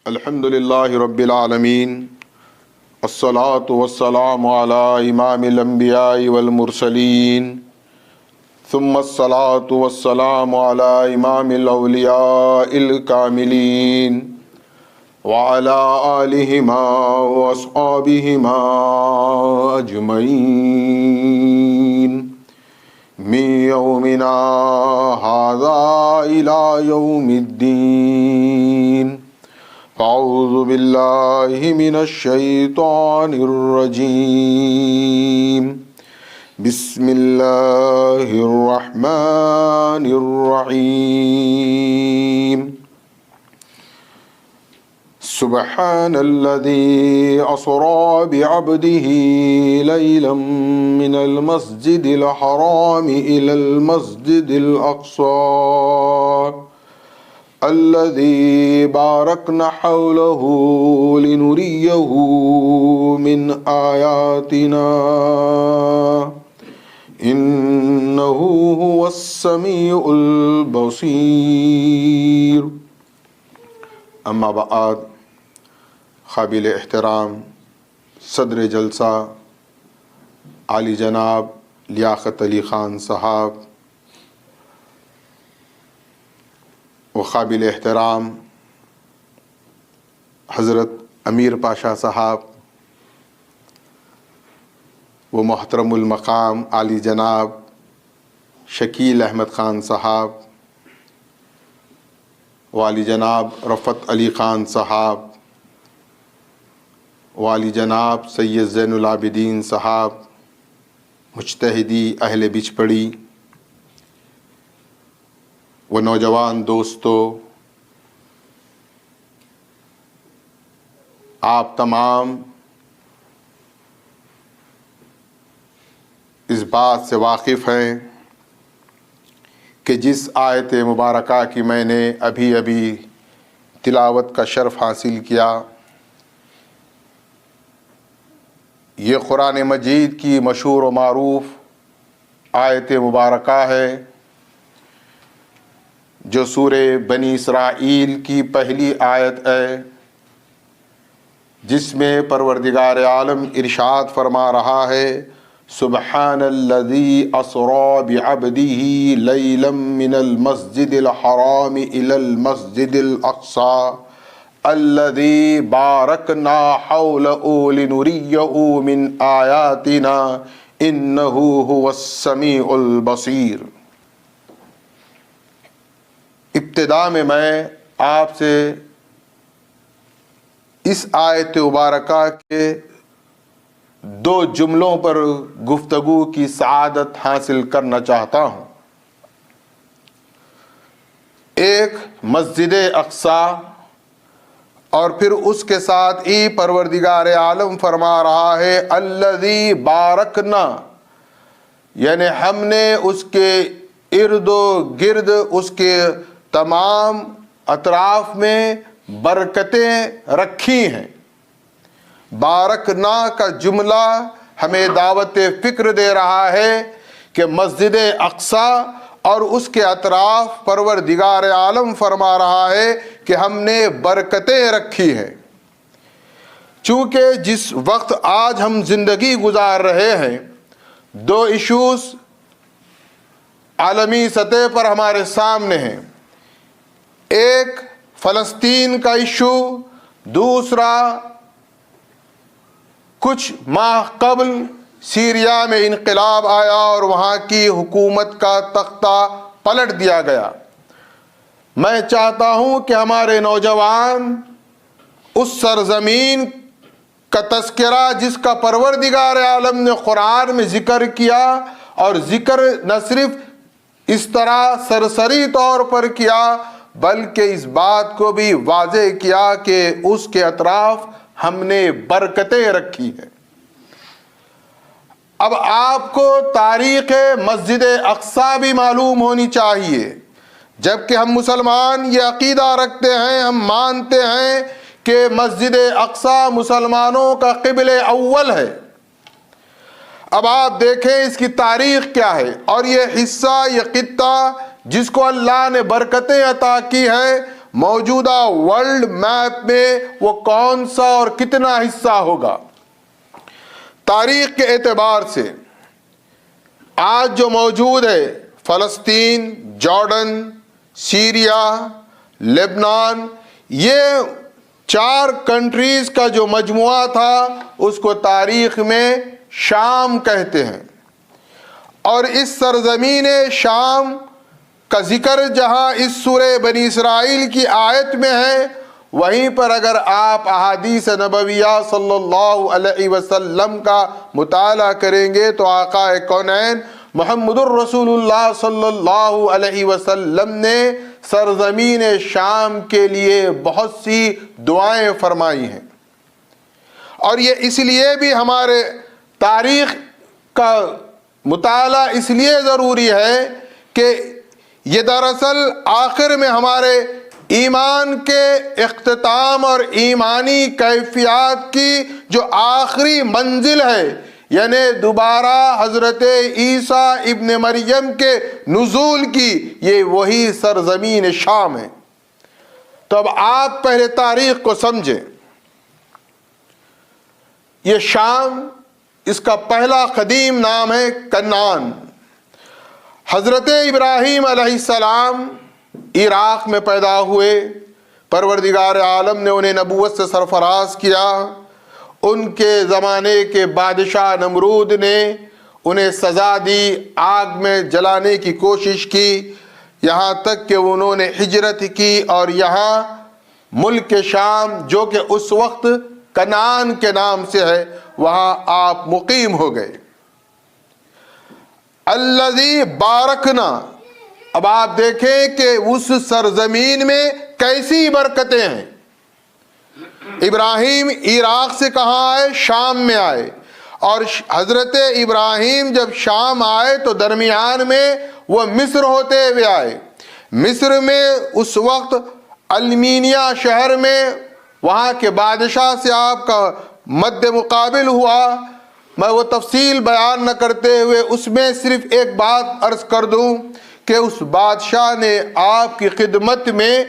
الحمدللہ رب العالمین الصلاۃ والسلام علی امام الانبیاء والمرسلین ثم الصلاۃ والسلام علی امام الاولیاء الکاملین وعلی آلہما واصحابہما اجمعین من یومنا ھذا الی یوم الدین اعوذ باللہ من الشیطان الرجیم بسم اللہ الرحمن الرحیم سبحان الذی اسری بعبدہ لیلا من المسجد الحرام الی المسجد الاقصی الذي باركنا حوله لنريه من آياتنا إنه هو السميع البصير. اما بعد، قابل احترام صدر جلسہ عالی جناب لیاقت علی خان صاحب و قابل احترام حضرت امیر پاشا صاحب و محترم المقام عالی جناب شکیل احمد خان صاحب و عالی جناب رفعت علی خان صاحب و عالی جناب سید زین العابدین صاحب، مجتہدی اہل بچپڑی وہ نوجوان دوستو، آپ تمام اس بات سے واقف ہیں کہ جس آیت مبارکہ کی میں نے ابھی تلاوت کا شرف حاصل کیا، یہ قرآن مجید کی مشہور و معروف آیت مبارکہ ہے جو سورہ بنی اسرائیل کی پہلی آیت ہے، جس میں پروردگار عالم ارشاد فرما رہا ہے: سبحان الذی اسری بعبدہ لیلا من المسجد الحرام الی المسجد الاقصی الذی بارکنا حولہ لنریہ من آیاتنا انہ هو السمیع البصیر. ابتدا میں آپ سے اس آیت مبارکہ کے دو جملوں پر گفتگو کی سعادت حاصل کرنا چاہتا ہوں. ایک مسجد اقصی، اور پھر اس کے ساتھ ہی پروردگار عالم فرما رہا ہے الذی بارکنا، یعنی ہم نے اس کے ارد و گرد، اس کے تمام اطراف میں برکتیں رکھی ہیں. بارکنا کا جملہ ہمیں دعوت فکر دے رہا ہے کہ مسجد اقصی اور اس کے اطراف پروردگار عالم فرما رہا ہے کہ ہم نے برکتیں رکھی ہیں. چونکہ جس وقت آج ہم زندگی گزار رہے ہیں، دو ایشوز عالمی سطح پر ہمارے سامنے ہیں. ایک فلسطین کا ایشو، دوسرا کچھ ماہ قبل سیریا میں انقلاب آیا اور وہاں کی حکومت کا تختہ پلٹ دیا گیا. میں چاہتا ہوں کہ ہمارے نوجوان اس سرزمین کا تذکرہ جس کا پروردگار عالم نے قرآن میں ذکر کیا، اور ذکر نہ صرف اس طرح سرسری طور پر کیا بلکہ اس بات کو بھی واضح کیا کہ اس کے اطراف ہم نے برکتیں رکھی ہیں. اب آپ کو تاریخ مسجد اقصی بھی معلوم ہونی چاہیے. جبکہ ہم مسلمان یہ عقیدہ رکھتے ہیں، ہم مانتے ہیں کہ مسجد اقصی مسلمانوں کا قبلہ اول ہے. اب آپ دیکھیں اس کی تاریخ کیا ہے، اور یہ حصہ، یہ خطہ جس کو اللہ نے برکتیں عطا کی ہے، موجودہ ورلڈ میپ میں وہ کون سا اور کتنا حصہ ہوگا؟ تاریخ کے اعتبار سے آج جو موجود ہے فلسطین، جارڈن، سیریا، لبنان، یہ 4 کنٹریز کا جو مجموعہ تھا اس کو تاریخ میں شام کہتے ہیں۔ اور اس سرزمین شام کا ذکر جہاں اس سورہ بنی اسرائیل کی آیت میں ہے، وہیں پر اگر آپ احادیث نبویہ صلی اللہ علیہ وسلم کا مطالعہ کریں گے تو آقا کونین محمد الرسول اللہ صلی اللہ علیہ وسلم نے سرزمین شام کے لیے بہت سی دعائیں فرمائی ہیں۔ اور یہ اس لیے بھی ہمارے تاریخ کا مطالعہ اس لیے ضروری ہے کہ یہ دراصل آخر میں ہمارے ایمان کے اختتام اور ایمانی کیفیات کی جو آخری منزل ہے، یعنی دوبارہ حضرت عیسیٰ ابن مریم کے نزول کی، یہ وہی سرزمین شام ہے۔ تو اب آپ پہلے تاریخ کو سمجھیں۔ یہ شام، اس کا پہلا قدیم نام ہے کنعان۔ حضرت ابراہیم علیہ السلام عراق میں پیدا ہوئے، پروردگار عالم نے انہیں نبوت سے سرفراز کیا۔ ان کے زمانے کے بادشاہ نمرود نے انہیں سزا دی، آگ میں جلانے کی کوشش کی، یہاں تک کہ انہوں نے ہجرت کی اور یہاں ملک شام جو کہ اس وقت کنعان کے نام سے ہے، وہاں آپ مقیم ہو گئے۔ الذی بارکنا، اب آپ دیکھیں کہ اس سرزمین میں کیسی برکتیں ہیں۔ ابراہیم عراق سے کہاں آئے؟ شام میں آئے، اور حضرت ابراہیم جب شام آئے تو درمیان میں وہ مصر ہوتے ہوئے آئے۔ مصر میں اس وقت المینیا شہر میں وہاں کے بادشاہ سے آپ کا مد مقابل ہوا۔ میں وہ تفصیل بیان نہ کرتے ہوئے اس میں صرف ایک بات عرض کر دوں کہ اس بادشاہ نے آپ کی خدمت میں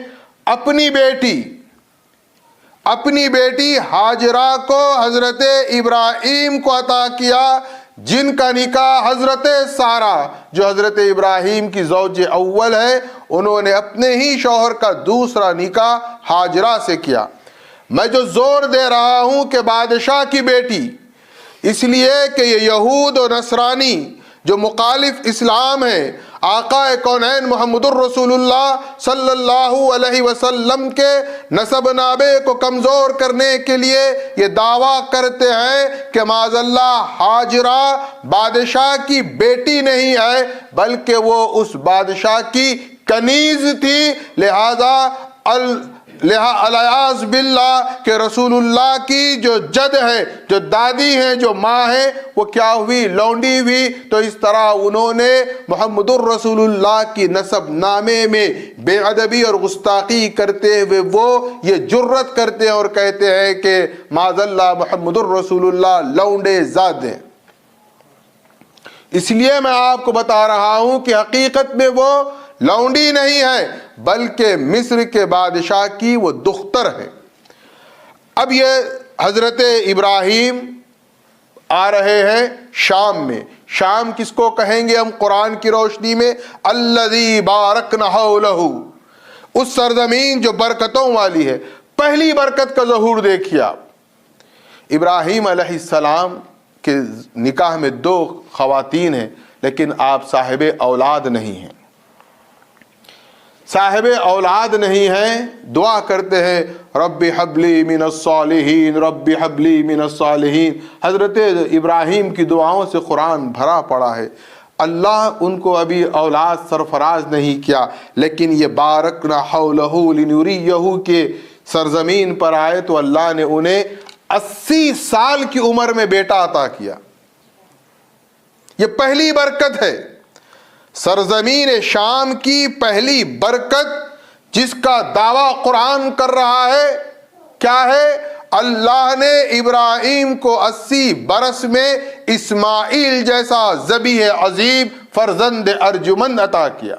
اپنی بیٹی ہاجرہ کو حضرت ابراہیم کو عطا کیا، جن کا نکاح حضرت سارہ جو حضرت ابراہیم کی زوج اول ہے، انہوں نے اپنے ہی شوہر کا دوسرا نکاح ہاجرہ سے کیا۔ میں جو زور دے رہا ہوں کہ بادشاہ کی بیٹی، اس لیے کہ یہ یہود و نصرانی جو مخالف اسلام ہے، آقا کونین محمد الرسول اللہ صلی اللہ علیہ وسلم کے نسب نابے کو کمزور کرنے کے لیے یہ دعویٰ کرتے ہیں کہ معاذ اللہ ہاجرہ بادشاہ کی بیٹی نہیں ہے، بلکہ وہ اس بادشاہ کی کنیز تھی، لہذا الیاذ باللہ کہ رسول اللہ کی جو جد ہے، جو دادی ہیں، جو ماں ہے، وہ کیا ہوئی؟ لونڈی ہوئی۔ تو اس طرح انہوں نے محمد الرسول اللہ کی نسب نامے میں بے ادبی اور گستاخی کرتے ہوئے وہ یہ جرت کرتے ہیں اور کہتے ہیں کہ معاذ اللہ محمد الرسول اللہ لونڈے زاد ہیں۔ اس لیے میں آپ کو بتا رہا ہوں کہ حقیقت میں وہ لونڈی نہیں ہے، بلکہ مصر کے بادشاہ کی وہ دختر ہے۔ اب یہ حضرت ابراہیم آ رہے ہیں شام میں۔ شام کس کو کہیں گے ہم قرآن کی روشنی میں؟ الذی بارکنا حولہ، اس سرزمین جو برکتوں والی ہے۔ پہلی برکت کا ظہور دیکھیے آپ۔ ابراہیم علیہ السلام کے نکاح میں 2 خواتین ہیں، لیکن آپ صاحب اولاد نہیں ہیں۔ صاحب اولاد نہیں ہیں، دعا کرتے ہیں رب حب لی من الصالحین، رب حب لی من الصالحین۔ حضرت ابراہیم کی دعاؤں سے قرآن بھرا پڑا ہے۔ اللہ ان کو ابھی اولاد سرفراز نہیں کیا، لیکن یہ بارکنا حولہ لنریہ کے سرزمین پر آئے تو اللہ نے انہیں 80 سال کی عمر میں بیٹا عطا کیا۔ یہ پہلی برکت ہے، سرزمین شام کی پہلی برکت جس کا دعویٰ قرآن کر رہا ہے۔ کیا ہے؟ اللہ نے ابراہیم کو 80 برس میں اسماعیل جیسا ذبیح عظیم فرزند ارجمند عطا کیا۔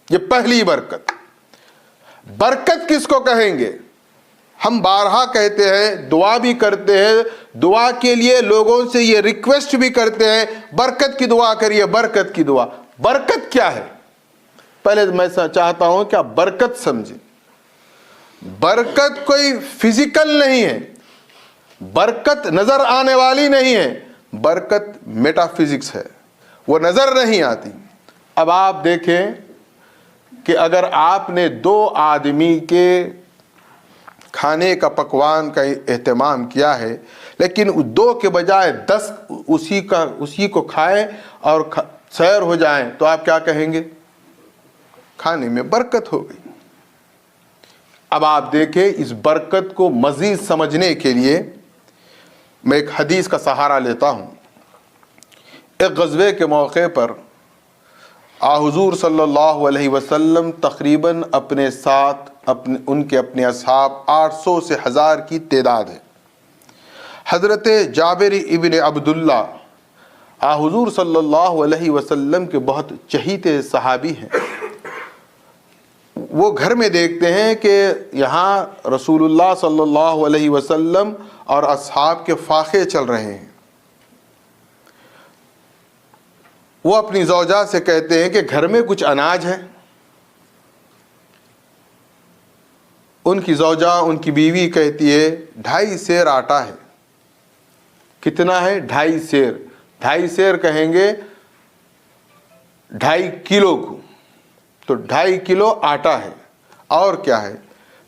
یہ پہلی برکت۔ برکت کس کو کہیں گے؟ ہم بارہا کہتے ہیں، دعا بھی کرتے ہیں، دعا کے لیے لوگوں سے یہ ریکویسٹ بھی کرتے ہیں برکت کی دعا کریے، برکت کی دعا۔ برکت کیا ہے؟ پہلے میں چاہتا ہوں کہ آپ برکت سمجھیں۔ برکت کوئی فزیکل نہیں ہے، برکت نظر آنے والی نہیں ہے، برکت میٹا فزکس ہے، وہ نظر نہیں آتی۔ اب آپ دیکھیں کہ اگر آپ نے 2 آدمی کے کھانے کا پکوان کا اہتمام کیا ہے، لیکن 2 کے بجائے 10 اسی کو کھائیں اور سیر ہو جائیں، تو آپ کیا کہیں گے؟ کھانے میں برکت ہو گئی۔ اب آپ دیکھیں اس برکت کو مزید سمجھنے کے لیے میں ایک حدیث کا سہارا لیتا ہوں۔ ایک غزوے کے موقع پر حضور صلی اللہ علیہ وسلم تقریباً اپنے ساتھ اپنے اصحاب 800 سے 1000 کی تعداد ہے۔ حضرت جابر ابن عبداللہ حضور صلی اللہ علیہ وسلم کے بہت چہیتے صحابی ہیں۔ وہ گھر میں دیکھتے ہیں کہ یہاں رسول اللہ صلی اللہ علیہ وسلم اور اصحاب کے فاقے چل رہے ہیں۔ وہ اپنی زوجہ سے کہتے ہیں کہ گھر میں کچھ اناج ہے۔ ان کی زوجہ، ان کی بیوی کہتی ہے 2.5 سیر آٹا ہے۔ کتنا ہے؟ 2.5 سیر۔ 2.5 سیر کہیں گے 2.5 کلو کو، تو 2.5 کلو آٹا ہے۔ اور کیا ہے؟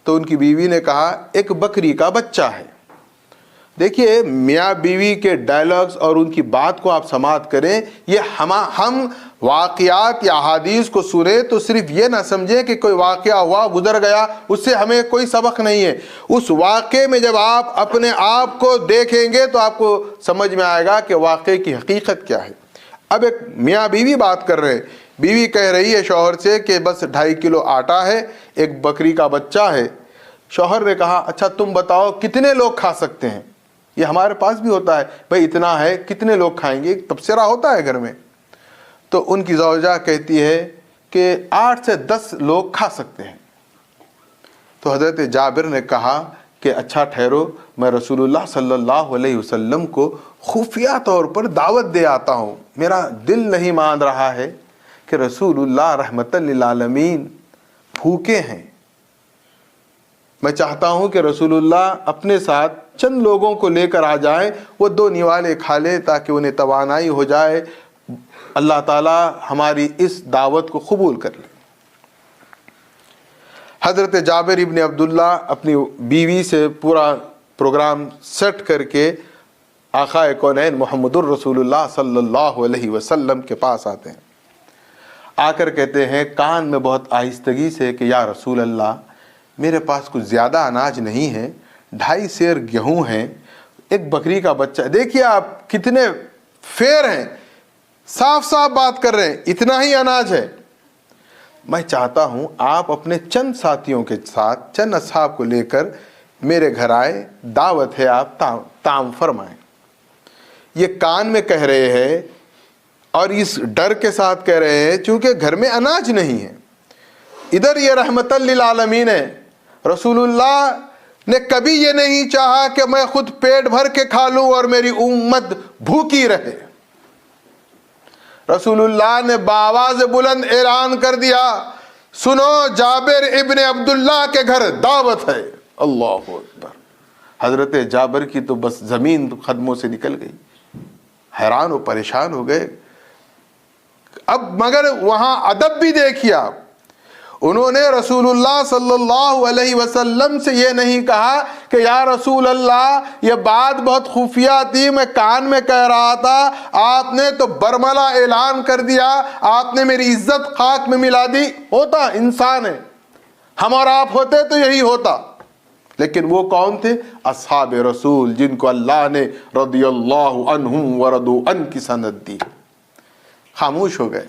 تو ان کی بیوی نے کہا 1 بکری کا بچہ ہے۔ دیکھیے میاں بیوی کے ڈائلاگز اور ان کی بات کو آپ سماعت کریں۔ یہ ہم واقعات یا احادیث کو سنیں تو صرف یہ نہ سمجھیں کہ کوئی واقعہ ہوا گزر گیا، اس سے ہمیں کوئی سبق نہیں ہے۔ اس واقعے میں جب آپ اپنے آپ کو دیکھیں گے تو آپ کو سمجھ میں آئے گا کہ واقعے کی حقیقت کیا ہے۔ اب ایک میاں بیوی بات کر رہے ہیں، بیوی کہہ رہی ہے شوہر سے کہ بس 2.5 کلو آٹا ہے، 1 بکری کا بچہ ہے۔ شوہر نے کہا اچھا تم بتاؤ کتنے لوگ کھا سکتے ہیں؟ یہ ہمارے پاس بھی ہوتا ہے، بھئی اتنا ہے، کتنے لوگ کھائیں گے؟ تبصرہ ہوتا ہے گھر میں۔ تو ان کی زوجہ کہتی ہے کہ 8 سے 10 لوگ کھا سکتے ہیں۔ تو حضرت جابر نے کہا کہ اچھا ٹھہرو، میں رسول اللہ صلی اللہ علیہ وسلم کو خفیہ طور پر دعوت دے آتا ہوں۔ میرا دل نہیں مان رہا ہے کہ رسول اللہ رحمت للعالمین بھوکے ہیں۔ میں چاہتا ہوں کہ رسول اللہ اپنے ساتھ چند لوگوں کو لے کر آ جائیں، وہ 2 نوالے کھا لیں تاکہ انہیں توانائی ہو جائے۔ اللہ تعالی ہماری اس دعوت کو قبول کر لے۔ حضرت جابر ابن عبداللہ اپنی بیوی سے پورا پروگرام سیٹ کر کے آقا کونین محمد الرسول اللہ صلی اللہ علیہ وسلم کے پاس آتے ہیں۔ آ کر کہتے ہیں کان میں بہت آہستگی سے کہ یا رسول اللہ، میرے پاس کچھ زیادہ اناج نہیں ہے، 2.5 سیر گیہوں ہیں، 1 بکری کا بچہ۔ دیکھیے آپ کتنے فیئر ہیں، صاف صاف بات کر رہے ہیں، اتنا ہی اناج ہے۔ میں چاہتا ہوں آپ اپنے چند ساتھیوں کے ساتھ، چند اصحاب کو لے کر میرے گھر آئے، دعوت ہے، آپ طعام فرمائیں۔ یہ کان میں کہہ رہے ہیں اور اس ڈر کے ساتھ کہہ رہے ہیں چونکہ گھر میں اناج نہیں ہے۔ ادھر یہ رحمت للعالمین ہے۔ رسول اللہ نے کبھی یہ نہیں چاہا کہ میں خود پیٹ بھر کے کھا لوں اور میری امت بھوکی رہے۔ رسول اللہ نے بآواز بلند اعلان کر دیا، سنو جابر ابن عبداللہ کے گھر دعوت ہے۔ اللہ اکبر۔ حضرت جابر کی تو بس زمین قدموں سے نکل گئی، حیران و پریشان ہو گئے۔ اب مگر وہاں ادب بھی دیکھیے آپ، انہوں نے رسول اللہ صلی اللہ علیہ وسلم سے یہ نہیں کہا کہ یا رسول اللہ یہ بات بہت خفیہ تھی، میں کان میں کہہ رہا تھا، آپ نے تو برملا اعلان کر دیا، آپ نے میری عزت خاک میں ملا دی۔ ہوتا انسان ہے، ہم اور آپ ہوتے تو یہی ہوتا۔ لیکن وہ کون تھے؟ اصحاب رسول، جن کو اللہ نے رضی اللہ عنہم ورضوا عنہ کی سند دی۔ خاموش ہو گئے،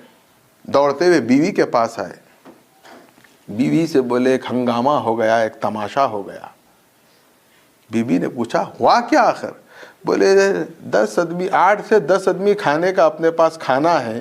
دوڑتے ہوئے بیوی کے پاس آئے، بیوی سے بولے ایک ہنگامہ ہو گیا، ایک تماشا ہو گیا۔ بیوی نے پوچھا ہوا کیا آخر؟ بولے 10 آدمی، 8 سے 10 آدمی کھانے کا اپنے پاس کھانا ہے،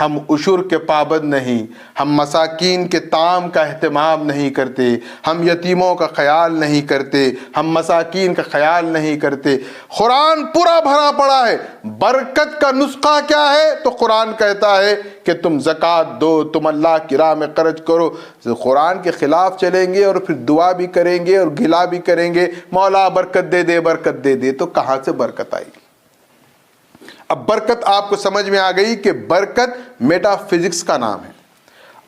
ہم عشر کے پابند نہیں، ہم مساکین کے طعام کا اہتمام نہیں کرتے، ہم یتیموں کا خیال نہیں کرتے، ہم مساکین کا خیال نہیں کرتے۔ قرآن پورا بھرا پڑا ہے۔ برکت کا نسخہ کیا ہے؟ تو قرآن کہتا ہے کہ تم زکوٰۃ دو، تم اللہ کی راہ میں خرچ کرو۔ قرآن کے خلاف چلیں گے اور پھر دعا بھی کریں گے اور گلا بھی کریں گے، مولا برکت دے دے، برکت دے دے، تو کہاں سے برکت آئے گی؟ اب برکت آپ کو سمجھ میں آ گئی کہ برکت میٹا فزکس کا نام ہے۔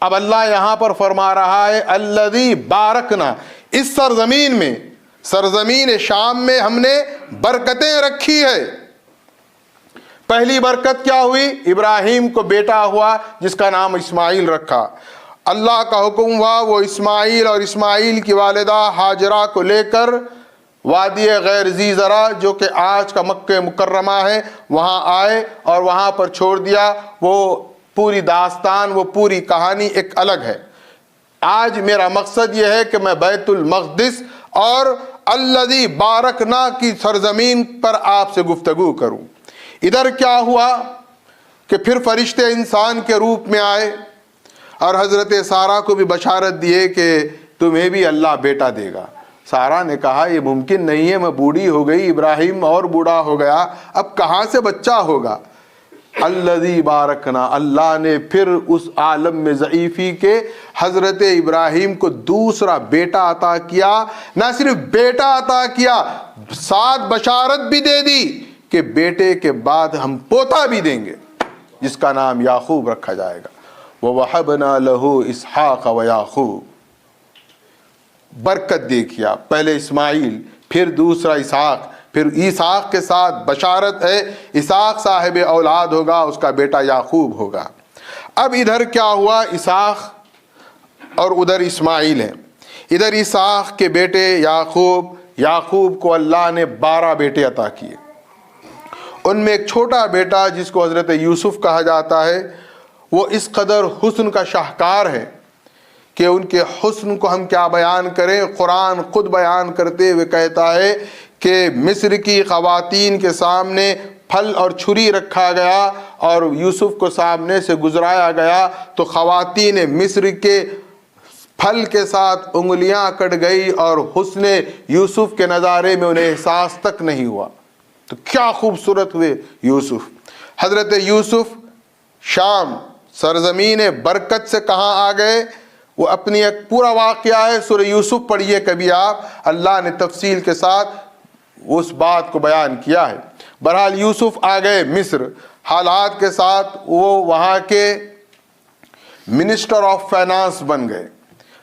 اب اللہ یہاں پر فرما رہا ہے الذی بارکنا، اس سرزمین میں، سرزمین شام میں ہم نے برکتیں رکھی ہے۔ پہلی برکت کیا ہوئی؟ ابراہیم کو بیٹا ہوا جس کا نام اسماعیل رکھا۔ اللہ کا حکم ہوا، وہ اسماعیل اور اسماعیل کی والدہ ہاجرہ کو لے کر وادی غیر ذی زرع، جو کہ آج کا مکہ مکرمہ ہے، وہاں آئے اور وہاں پر چھوڑ دیا۔ وہ پوری داستان، وہ پوری کہانی ایک الگ ہے۔ آج میرا مقصد یہ ہے کہ میں بیت المقدس اور الذی بارکنا کی سرزمین پر آپ سے گفتگو کروں۔ ادھر کیا ہوا کہ پھر فرشتے انسان کے روپ میں آئے اور حضرت سارہ کو بھی بشارت دیے کہ تمہیں بھی اللہ بیٹا دے گا۔ سارہ نے کہا یہ ممکن نہیں ہے، میں بوڑھی ہو گئی، ابراہیم اور بوڑھا ہو گیا، اب کہاں سے بچہ ہوگا؟ الذی بارکنا، اللہ نے پھر اس عالم میں ضعیفی کے حضرت ابراہیم کو دوسرا بیٹا عطا کیا۔ نہ صرف بیٹا عطا کیا، ساتھ بشارت بھی دے دی کہ بیٹے کے بعد ہم پوتا بھی دیں گے جس کا نام یعقوب رکھا جائے گا۔ وَوَهَبْنَا لَهُ إِسْحَاقَ وَيَعْقُوبَ، برکت دیکھیا، پہلے اسماعیل، پھر دوسرا اسحاق، پھر اسحاق کے ساتھ بشارت ہے اسحاق صاحب اولاد ہوگا، اس کا بیٹا یعقوب ہوگا۔ اب ادھر کیا ہوا؟ اسحاق اور ادھر اسماعیل ہے۔ ادھر اسحاق کے بیٹے یعقوب، یعقوب کو اللہ نے 12 بیٹے عطا کیے۔ ان میں ایک چھوٹا بیٹا جس کو حضرت یوسف کہا جاتا ہے، وہ اس قدر حسن کا شاہکار ہے کہ ان کے حسن کو ہم کیا بیان کریں۔ قرآن خود بیان کرتے ہوئے کہتا ہے کہ مصر کی خواتین کے سامنے پھل اور چھری رکھا گیا اور یوسف کو سامنے سے گزرایا گیا تو خواتین مصر کے پھل کے ساتھ انگلیاں کٹ گئی اور حسن یوسف کے نظارے میں انہیں احساس تک نہیں ہوا۔ تو کیا خوبصورت ہوئے یوسف۔ حضرت یوسف شام سرزمین برکت سے کہاں آ گئے؟ وہ اپنی ایک پورا واقعہ ہے، سورہ یوسف پڑھیے کبھی آپ، اللہ نے تفصیل کے ساتھ اس بات کو بیان کیا ہے۔ بہرحال یوسف آ گئے مصر، حالات کے ساتھ وہ وہاں کے منسٹر آف فائنانس بن گئے۔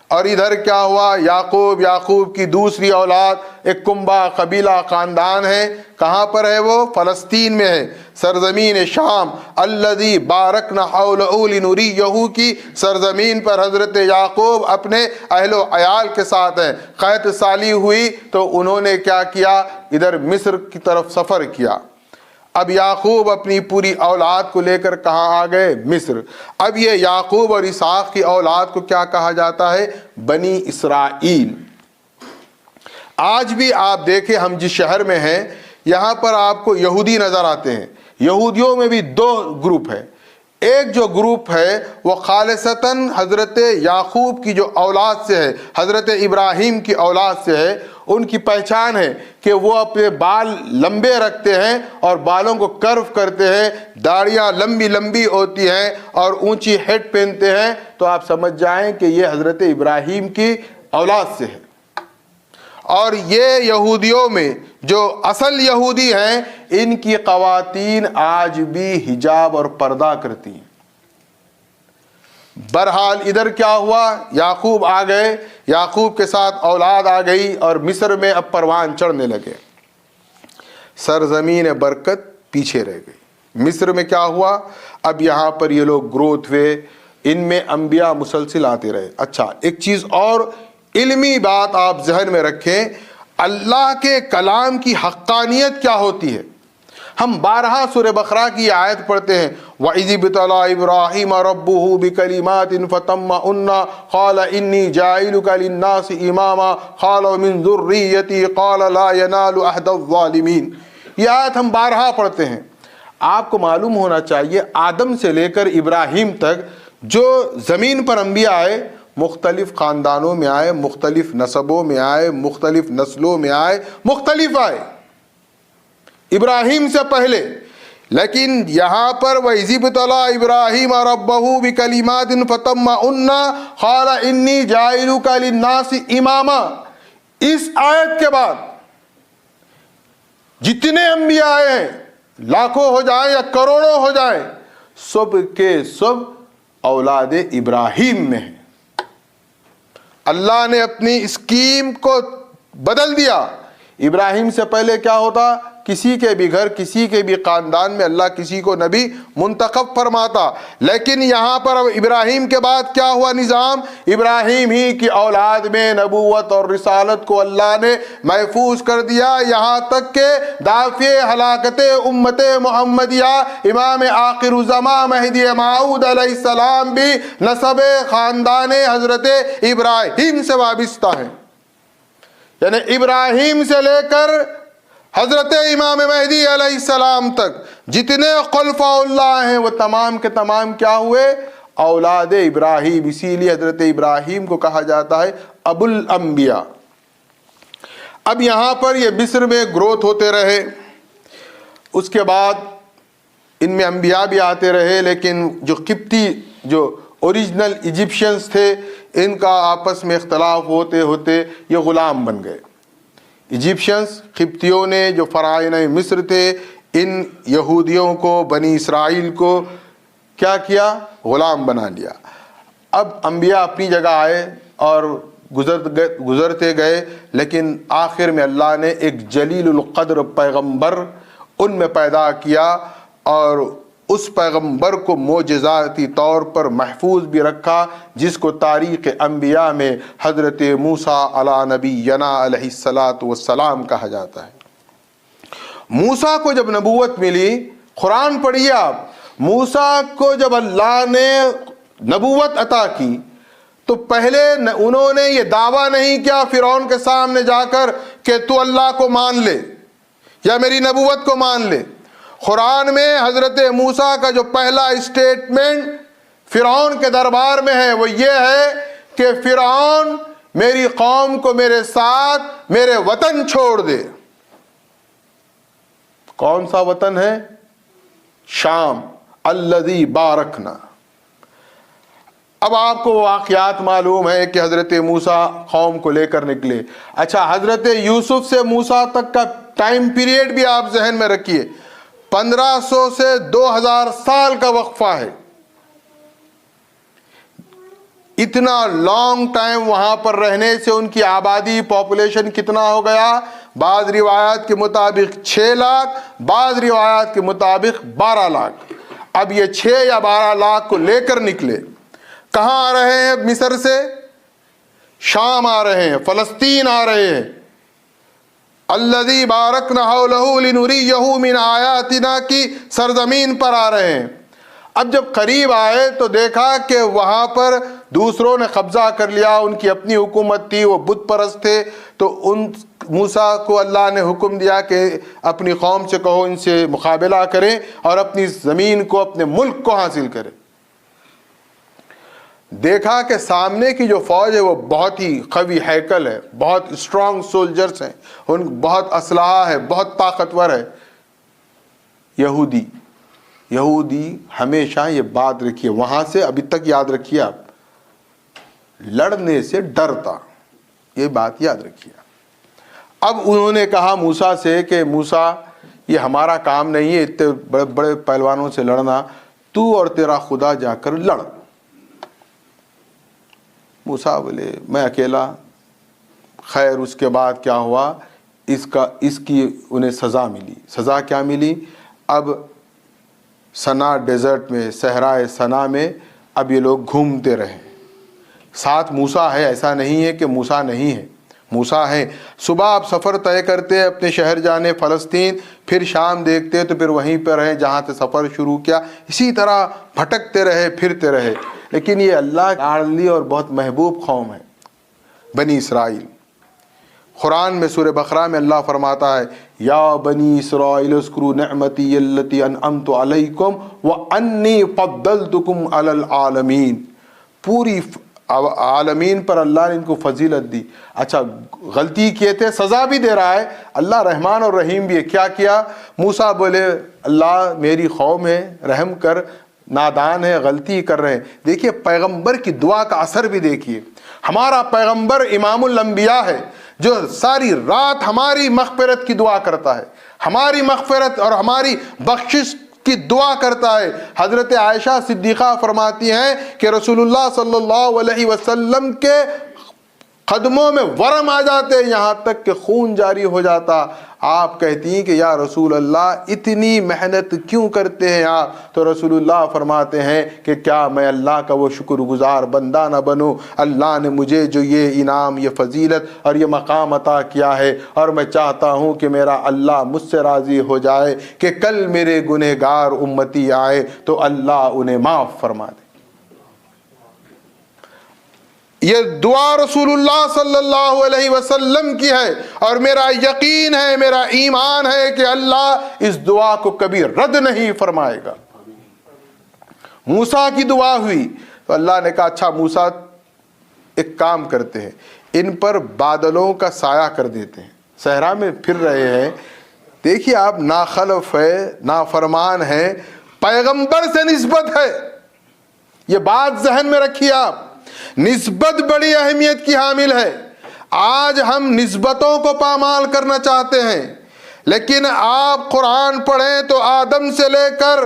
اور ادھر کیا ہوا؟ یعقوب، یعقوب کی دوسری اولاد، ایک کنبہ قبیلہ خاندان ہے۔ کہاں پر ہے وہ؟ فلسطین میں ہے، سرزمین شام۔ الذی بارکنا حولہ لنریہ کی سرزمین پر حضرت یعقوب اپنے اہل و عیال کے ساتھ ہیں۔ قحط سالی ہوئی تو انہوں نے کیا کیا؟ ادھر مصر کی طرف سفر کیا۔ اب یعقوب اپنی پوری اولاد کو لے کر کہاں آ گئے؟ مصر۔ اب یہ یعقوب اور اسحاق کی اولاد کو کیا کہا جاتا ہے؟ بنی اسرائیل۔ آج بھی آپ دیکھیں ہم جس شہر میں ہیں یہاں پر آپ کو یہودی نظر آتے ہیں۔ یہودیوں میں بھی 2 گروپ ہیں۔ ایک جو گروپ ہے وہ خالصتاً حضرت یعقوب کی جو اولاد سے ہے، حضرت ابراہیم کی اولاد سے ہے۔ ان کی پہچان ہے کہ وہ اپنے بال لمبے رکھتے ہیں اور بالوں کو کرو کرتے ہیں، داڑیاں لمبی لمبی ہوتی ہیں اور اونچی ہیٹ پہنتے ہیں، تو آپ سمجھ جائیں کہ یہ حضرت ابراہیم کی اولاد سے ہے۔ اور یہ یہودیوں میں جو اصل یہودی ہیں، ان کی خواتین آج بھی حجاب اور پردہ کرتی ہیں۔ بہرحال ادھر کیا ہوا؟ یعقوب آ گئے، یعقوب کے ساتھ اولاد آ گئی اور مصر میں اب پروان چڑھنے لگے۔ سرزمین برکت پیچھے رہ گئی۔ مصر میں کیا ہوا؟ اب یہاں پر یہ لوگ گروتھ ہوئے، ان میں انبیاء مسلسل آتے رہے۔ اچھا، ایک چیز اور علمی بات آپ ذہن میں رکھیں، اللہ کے کلام کی حقانیت کیا ہوتی ہے؟ ہم بارہا سورہ بقرہ کی آیت پڑھتے ہیں، وَإِذِ ابْتَلَىٰ إِبْرَاهِيمَ رَبُّهُ بِكَلِمَاتٍ فَتَمَّهُنَّ قَالَ إِنِّي جَاعِلُكَ لِلنَّاسِ إِمَامًا قَالَ وَمِن ذُرِّيَّتِي قَالَ لَا يَنَالُ عَهْدَ الظَّالِمِينَ۔ یہ آیت ہم بارہا پڑھتے ہیں۔ آپ کو معلوم ہونا چاہیے آدم سے لے کر ابراہیم تک جو زمین پر انبیاء آئے مختلف خاندانوں میں آئے، مختلف نسبوں میں آئے، مختلف نسلوں میں آئے، مختلف آئے ابراہیم سے پہلے. لیکن یہاں پر وَإِذِ ابْتَلَىٰ إِبْرَاهِيمَ رَبَّهُ بِكَلِمَاتٍ فَتَمَّهُنَّ قَالَ إِنِّي جَاعِلُكَ لِلنَّاسِ إِمَامًا. اس آیت کے بعد جتنے انبیاء آئے ہیں، لاکھوں ہو جائیں یا کروڑوں ہو جائیں، سب کے سب اولاد ابراہیم میں ہیں. اللہ نے اپنی اسکیم کو بدل دیا. ابراہیم سے پہلے کیا ہوتا؟ کسی کے بھی گھر، کسی کے بھی خاندان میں اللہ کسی کو نبی منتخب فرماتا. لیکن یہاں پر اب ابراہیم کے بعد کیا ہوا نظام؟ ابراہیم ہی کی اولاد میں نبوت اور رسالت کو اللہ نے محفوظ کر دیا، یہاں تک کہ دافع ہلاکت امت محمدیہ امام آخر الزمان مہدی موعود علیہ السلام بھی نسب خاندان حضرت ابراہیم سے وابستہ ہیں. یعنی ابراہیم سے لے کر حضرت امام مہدی علیہ السلام تک جتنے خلفاء اللہ ہیں وہ تمام کے تمام کیا ہوئے؟ اولاد ابراہیم. اسی لیے حضرت ابراہیم کو کہا جاتا ہے ابو الانبیاء. اب یہاں پر یہ مصر میں گروتھ ہوتے رہے، اس کے بعد ان میں انبیاء بھی آتے رہے، لیکن جو قبطی جو اوریجنل ایجپشنز تھے ان کا آپس میں اختلاف ہوتے ہوتے یہ غلام بن گئے. ایجپشنز قبطیوں نے جو فرعونہ مصر تھے ان یہودیوں کو، بنی اسرائیل کو کیا کیا؟ غلام بنا لیا. اب انبیاء اپنی جگہ آئے اور گزرتے گئے، لیکن آخر میں اللہ نے ایک جلیل القدر پیغمبر ان میں پیدا کیا اور اس پیغمبر کو معجزاتی طور پر محفوظ بھی رکھا، جس کو تاریخ انبیاء میں حضرت موسیٰ علی نبینا علیہ الصلاۃ والسلام کہا جاتا ہے. موسیٰ کو جب نبوت ملی، قرآن پڑھیے آپ، موسیٰ کو جب اللہ نے نبوت عطا کی تو پہلے انہوں نے یہ دعویٰ نہیں کیا فرعون کے سامنے جا کر کہ تو اللہ کو مان لے یا میری نبوت کو مان لے. قرآن میں حضرت موسیٰ کا جو پہلا اسٹیٹمنٹ فرعون کے دربار میں ہے وہ یہ ہے کہ فرعون میری قوم کو میرے ساتھ میرے وطن چھوڑ دے. کون سا وطن ہے؟ شام، الذی بارکنا. اب آپ کو واقعات معلوم ہے کہ حضرت موسیٰ قوم کو لے کر نکلے. اچھا، حضرت یوسف سے موسیٰ تک کا ٹائم پیریڈ بھی آپ ذہن میں رکھیے، 1500 سے 2000 سال کا وقفہ ہے. اتنا لانگ ٹائم وہاں پر رہنے سے ان کی آبادی پاپولیشن کتنا ہو گیا؟ بعض روایات کے مطابق 6 لاکھ، بعض روایات کے مطابق 12 لاکھ. اب یہ 6 یا 12 لاکھ کو لے کر نکلے. کہاں آ رہے ہیں؟ مصر سے شام آ رہے ہیں، فلسطین آ رہے ہیں. الذی بارکنا حولہ لنریہ من آیاتنا کی سرزمین پر آ رہے ہیں. اب جب قریب آئے تو دیکھا کہ وہاں پر دوسروں نے قبضہ کر لیا، ان کی اپنی حکومت تھی، وہ بت پرست تھے. تو ان موسیٰ کو اللہ نے حکم دیا کہ اپنی قوم سے کہو ان سے مقابلہ کریں اور اپنی زمین کو، اپنے ملک کو حاصل کریں. دیکھا کہ سامنے کی جو فوج ہے وہ بہت ہی قوی ہیکل ہے، بہت اسٹرانگ سولجرز ہیں، ان بہت اسلحہ ہے، بہت طاقتور ہے. یہودی ہمیشہ یہ بات رکھیے، وہاں سے ابھی تک یاد رکھیے آپ، لڑنے سے ڈرتا، یہ بات یاد رکھیے. اب انہوں نے کہا موسیٰ سے کہ موسیٰ یہ ہمارا کام نہیں ہے اتنے بڑے بڑے پہلوانوں سے لڑنا، تو اور تیرا خدا جا کر لڑ. موسیٰ بولے میں اکیلا. خیر اس کے بعد کیا ہوا؟ اس کی انہیں سزا ملی. سزا کیا ملی؟ اب سنا ڈیزرٹ میں، صحرائے سنا میں اب یہ لوگ گھومتے رہے. ساتھ موسیٰ ہے، ایسا نہیں ہے کہ موسیٰ نہیں ہے، موسیٰ ہے. صبح آپ سفر طے کرتے اپنے شہر جانے فلسطین، پھر شام دیکھتے تو پھر وہیں پہ رہے جہاں سے سفر شروع کیا. اسی طرح بھٹکتے رہے، پھرتے رہے. لیکن یہ اللہ کی لاڈلی اور بہت محبوب قوم ہے بنی اسرائیل. قرآن میں سورہ بقرہ میں اللہ فرماتا ہے یا بنی اسرائیل اذکروا نعمتی التی انعمت علیکم وانی فضلتکم علی العالمین. پوری عالمین پر اللہ نے ان کو فضیلت دی. اچھا غلطی کیے تھے, سزا بھی دے رہا ہے. اللہ رحمان اور رحیم بھی ہے. کیا کیا؟ موسیٰ بولے اللہ میری قوم ہے, رحم کر, نادان ہے, غلطی کر رہے ہیں. دیکھیے پیغمبر کی دعا کا اثر بھی دیکھیے. ہمارا پیغمبر امام الانبیاء ہے جو ساری رات ہماری مغفرت کی دعا کرتا ہے, ہماری مغفرت اور ہماری بخشش کی دعا کرتا ہے. حضرت عائشہ صدیقہ فرماتی ہیں کہ رسول اللہ صلی اللہ علیہ وسلم کے قدموں میں ورم آ جاتے, یہاں تک کہ خون جاری ہو جاتا. آپ کہتی ہیں کہ یا رسول اللہ اتنی محنت کیوں کرتے ہیں آپ؟ تو رسول اللہ فرماتے ہیں کہ کیا میں اللہ کا وہ شکر گزار بندہ نہ بنوں؟ اللہ نے مجھے جو یہ انعام, یہ فضیلت اور یہ مقام عطا کیا ہے, اور میں چاہتا ہوں کہ میرا اللہ مجھ سے راضی ہو جائے کہ کل میرے گنہگار امتی آئے تو اللہ انہیں معاف فرما دے. یہ دعا رسول اللہ صلی اللہ علیہ وسلم کی ہے, اور میرا یقین ہے, میرا ایمان ہے کہ اللہ اس دعا کو کبھی رد نہیں فرمائے گا. موسیٰ کی دعا ہوئی تو اللہ نے کہا اچھا موسیٰ ایک کام کرتے ہیں, ان پر بادلوں کا سایہ کر دیتے ہیں, صحرا میں پھر رہے ہیں. دیکھیے آپ ناخلف ہے, نافرمان ہے, پیغمبر سے نسبت ہے, یہ بات ذہن میں رکھیے آپ. نسبت بڑی اہمیت کی حامل ہے. آج ہم نسبتوں کو پامال کرنا چاہتے ہیں, لیکن آپ قرآن پڑھیں تو آدم سے لے کر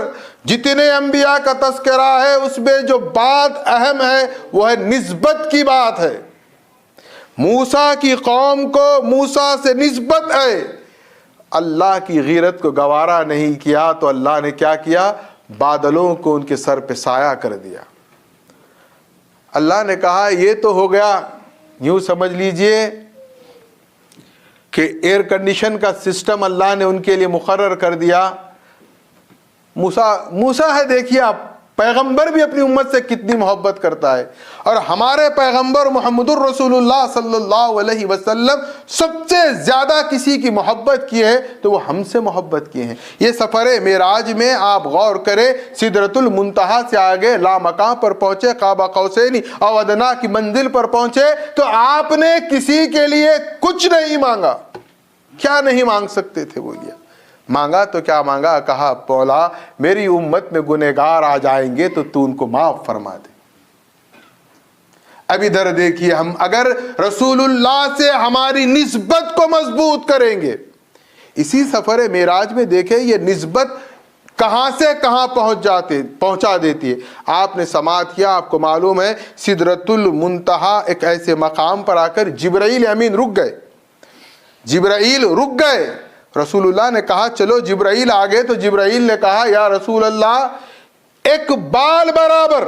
جتنے انبیاء کا تذکرہ ہے اس میں جو بات اہم ہے وہ ہے نسبت کی بات ہے. موسیٰ کی قوم کو موسیٰ سے نسبت ہے. اللہ کی غیرت کو گوارا نہیں کیا تو اللہ نے کیا کیا؟ بادلوں کو ان کے سر پہ سایہ کر دیا. اللہ نے کہا یہ تو ہو گیا, یوں سمجھ لیجئے کہ ایئر کنڈیشن کا سسٹم اللہ نے ان کے لیے مقرر کر دیا. موسیٰ ہے, دیکھیے آپ پیغمبر بھی اپنی امت سے کتنی محبت کرتا ہے, اور ہمارے پیغمبر محمد الرسول اللہ صلی اللہ علیہ وسلم سب سے زیادہ کسی کی محبت کی ہے تو وہ ہم سے محبت کیے ہیں. یہ سفر معراج میں آپ غور کریں, سدرۃ المنتہا سے آگے لامکاں پر پہنچے, قاب قوسین او ادنیٰ کی منزل پر پہنچے تو آپ نے کسی کے لیے کچھ نہیں مانگا. کیا نہیں مانگ سکتے تھے بولیے؟ مانگا تو کیا مانگا؟ کہا مولا میری امت میں گنہگار آ جائیں گے تو تو ان کو معاف فرما دے. اب ادھر دیکھیے, ہم اگر رسول اللہ سے ہماری نسبت کو مضبوط کریں گے, اسی سفر معراج میں دیکھیں یہ نسبت کہاں سے کہاں پہنچا دیتی ہے. آپ نے سماعت کیا, آپ کو معلوم ہے سدرۃ المنتہا ایک ایسے مقام پر آ کر جبرائیل امین رک گئے. جبرائیل رک گئے, رسول اللہ نے کہا چلو. جبرائیل آگے تو جبرائیل نے کہا یا رسول اللہ ایک بال برابر,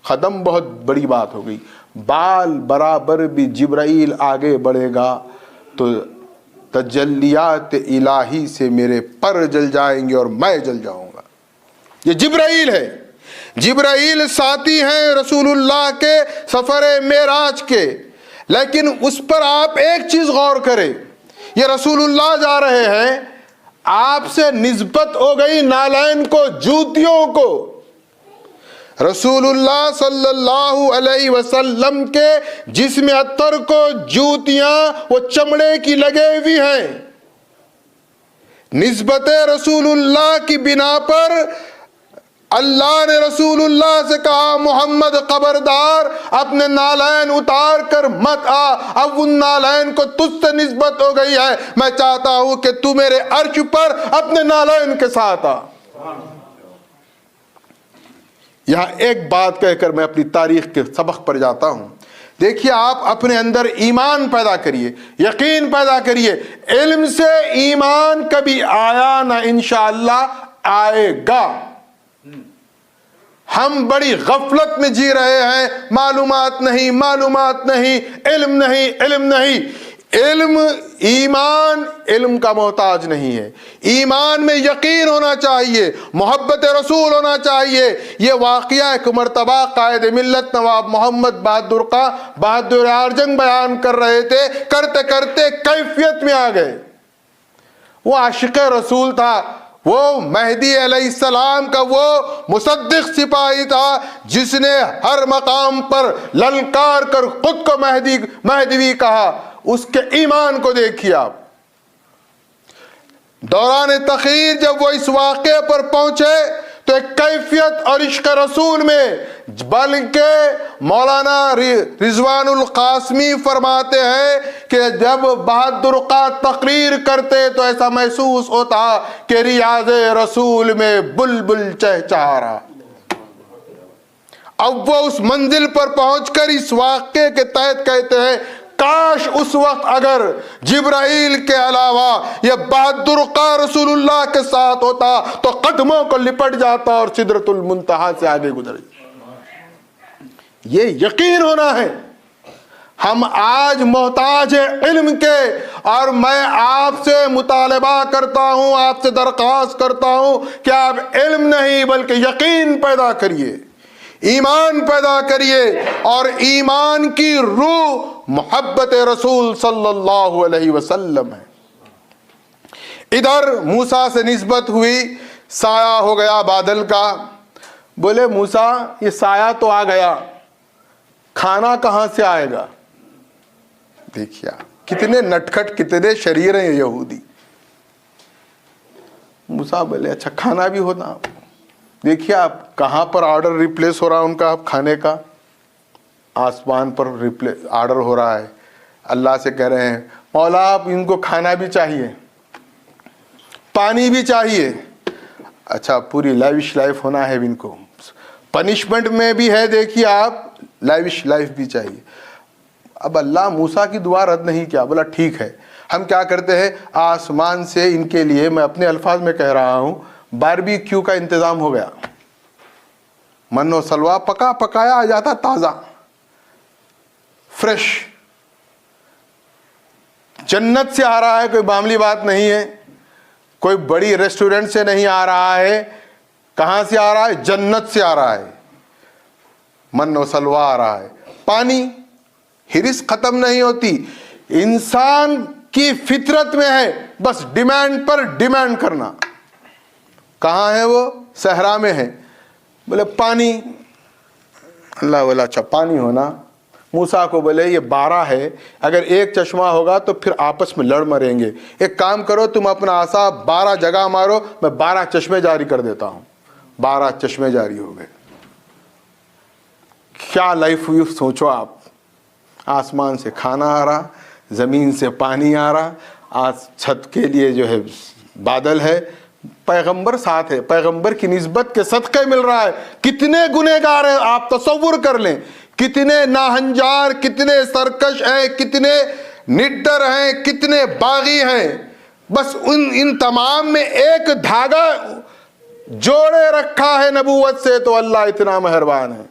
قدم بہت بڑی بات ہو گئی, بال برابر بھی جبرائیل آگے بڑھے گا تو تجلیات الہی سے میرے پر جل جائیں گے اور میں جل جاؤں گا. یہ جبرائیل ہے. جبرائیل ساتھی ہیں رسول اللہ کے سفر معراج کے, لیکن اس پر آپ ایک چیز غور کریں, یہ رسول اللہ جا رہے ہیں, آپ سے نسبت ہو گئی نالین کو, جوتیوں کو. رسول اللہ صلی اللہ علیہ وسلم کے جسم اطہر کو جوتیاں وہ چمڑے کی لگے ہوئی ہیں. نسبت رسول اللہ کی بنا پر اللہ نے رسول اللہ سے کہا محمد خبردار اپنے نالین اتار کر مت آ, اب ان نالین کو تجھ سے نسبت ہو گئی ہے, میں چاہتا ہوں کہ تو میرے عرش پر اپنے نالین کے ساتھ آ. یہاں ایک بات کہہ کر میں اپنی تاریخ کے سبق پر جاتا ہوں. دیکھیے آپ اپنے اندر ایمان پیدا کریے, یقین پیدا کریے. علم سے ایمان کبھی آیا نہ انشاءاللہ آئے گا. ہم بڑی غفلت میں جی رہے ہیں, معلومات نہیں, علم نہیں. علم ایمان علم کا محتاج نہیں ہے، ایمان میں یقین ہونا چاہیے، محبت رسول ہونا چاہیے۔ یہ واقعہ ایک مرتبہ قائد ملت نواب محمد بہادر ارجنگ بیان کر رہے تھے، کرتے کرتے کیفیت میں آ گئے۔ وہ عاشق رسول تھا، وہ مہدی علیہ السلام کا وہ مصدق سپاہی تھا جس نے ہر مقام پر للکار کر خود کو مہدوی کہا۔ اس کے ایمان کو دیکھیے آپ۔ دوران تخیر جب وہ اس واقعے پر پہنچے تو ایک کیفیت اور عشق رسول میں، بلکہ مولانا رضوان القاسمی فرماتے ہیں کہ جب بہادر کا تقریر کرتے تو ایسا محسوس ہوتا کہ ریاض رسول میں بلبل چہچہا رہا۔ اب وہ اس منزل پر پہنچ کر اس واقعے کے تحت کہتے ہیں کاش اس وقت اگر جبرائیل کے علاوہ یہ بہادر کا رسول اللہ کے ساتھ ہوتا تو قدموں کو لپٹ جاتا اور سدرۃ المنتہا سے آگے گزر جاتا۔ یہ یقین ہونا ہے۔ ہم آج محتاج ہیں علم کے، اور میں آپ سے مطالبہ کرتا ہوں، آپ سے درخواست کرتا ہوں کہ آپ علم نہیں بلکہ یقین پیدا کریے، ایمان پیدا کریے، اور ایمان کی روح محبت رسول صلی اللہ علیہ وسلم ہے۔ ادھر موسیٰ سے نسبت ہوئی، سایہ ہو گیا بادل کا۔ بولے موسیٰ یہ سایہ تو آ گیا، کھانا کہاں سے آئے گا؟ دیکھیے کتنے نٹکھٹ کتنے شریر ہیں یہودی۔ موسیٰ بولے اچھا کھانا بھی ہونا۔ دیکھیے آپ کہاں پر آرڈر ریپلیس ہو رہا ہے ان کا کھانے کا؟ آسمان پر آرڈر ہو رہا ہے۔ اللہ سے کہہ رہے ہیں مولا آپ ان کو کھانا بھی چاہیے، پانی بھی چاہیے۔ اچھا پوری لیوش لائف ہونا ہے ان کو، پنشمنٹ میں بھی ہے، دیکھیے آپ لیوش لائف بھی چاہیے۔ اب اللہ موسیٰ کی دعا رد نہیں کیا، بولا ٹھیک ہے ہم کیا کرتے ہیں، آسمان سے ان کے لیے، میں اپنے الفاظ میں کہہ رہا ہوں، باربیکیو کا انتظام ہو گیا۔ من و سلوا پکا پکایا آ جاتا، تازہ فریش، جنت سے آ رہا ہے، کوئی معمولی بات نہیں ہے، کوئی بڑی ریسٹورنٹ سے نہیں آ رہا ہے۔ کہاں سے آ رہا ہے؟ جنت سے آ رہا ہے، من و سلوا آ رہا ہے۔ پانی، ہرس ختم نہیں ہوتی، انسان کی فطرت میں ہے بس ڈیمانڈ پر ڈیمانڈ کرنا۔ کہاں ہے وہ؟ صحرا میں ہے۔ بولے پانی، اللہ بولا اچھا پانی ہونا۔ موسیٰ کو بولے یہ 12 ہے، اگر ایک چشمہ ہوگا تو پھر آپس میں لڑ مریں گے، ایک کام کرو تم اپنا عصا 12 جگہ مارو، میں 12 چشمے جاری کر دیتا ہوں۔ 12 چشمے جاری ہو گئے۔ کیا لائف ہوئی سوچو آپ، آسمان سے کھانا آ رہا، زمین سے پانی آ رہا، چھت کے لیے جو ہے بادل ہے، پیغمبر ساتھ ہے، پیغمبر کی نسبت کے صدقے مل رہا ہے۔ کتنے گنہگار ہیں آپ تصور کر لیں، کتنے ناہنجار، کتنے سرکش ہیں، کتنے نڈر ہیں، کتنے باغی ہیں، بس ان تمام میں ایک دھاگا جوڑے رکھا ہے نبوت سے تو اللہ اتنا مہربان ہے۔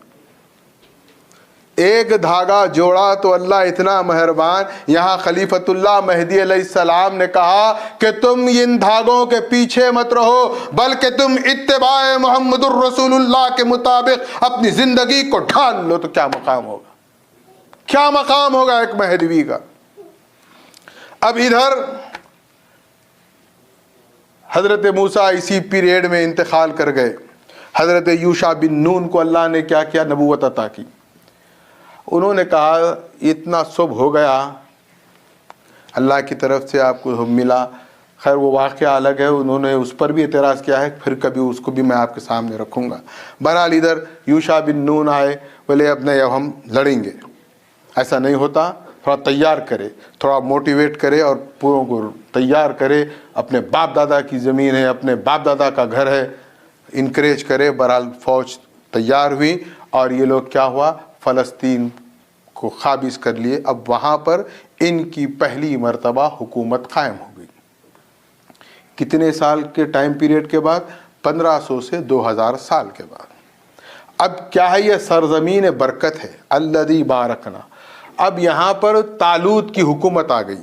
ایک دھاگا جوڑا تو اللہ اتنا مہربان۔ یہاں خلیفۃ اللہ مہدی علیہ السلام نے کہا کہ تم ان دھاگوں کے پیچھے مت رہو بلکہ تم اتباع محمد الرسول اللہ کے مطابق اپنی زندگی کو ڈھال لو، تو کیا مقام ہوگا، کیا مقام ہوگا ایک مہدوی کا۔ اب ادھر حضرت موسیٰ اسی پیریڈ میں انتقال کر گئے۔ حضرت یوشع بن نون کو اللہ نے کیا کیا؟ نبوت عطا کی۔ انہوں نے کہا اتنا صبح ہو گیا، اللہ کی طرف سے آپ کو ملا، خیر وہ واقعہ الگ ہے، انہوں نے اس پر بھی اعتراض کیا ہے، پھر کبھی اس کو بھی میں آپ کے سامنے رکھوں گا۔ بہرحال ادھر یوشع بن نون آئے، بولے اب نہیں، اب ہم لڑیں گے، ایسا نہیں ہوتا، تھوڑا تیار کرے، تھوڑا موٹیویٹ کرے اور پوروں کو تیار کرے، اپنے باپ دادا کی زمین ہے، اپنے باپ دادا کا گھر ہے، انکریج کرے۔ بہرحال فوج تیار ہوئی اور یہ لوگ کیا ہوا، فلسطین کو قابض کر لیے۔ اب وہاں پر ان کی پہلی مرتبہ حکومت قائم ہو گئی۔ کتنے سال کے ٹائم پیریڈ کے بعد؟ 1500 سے 2000 سال کے بعد۔ اب کیا ہے؟ یہ سرزمین برکت ہے، الذی بارکنا۔ اب یہاں پر طالوت کی حکومت آ گئی۔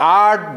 8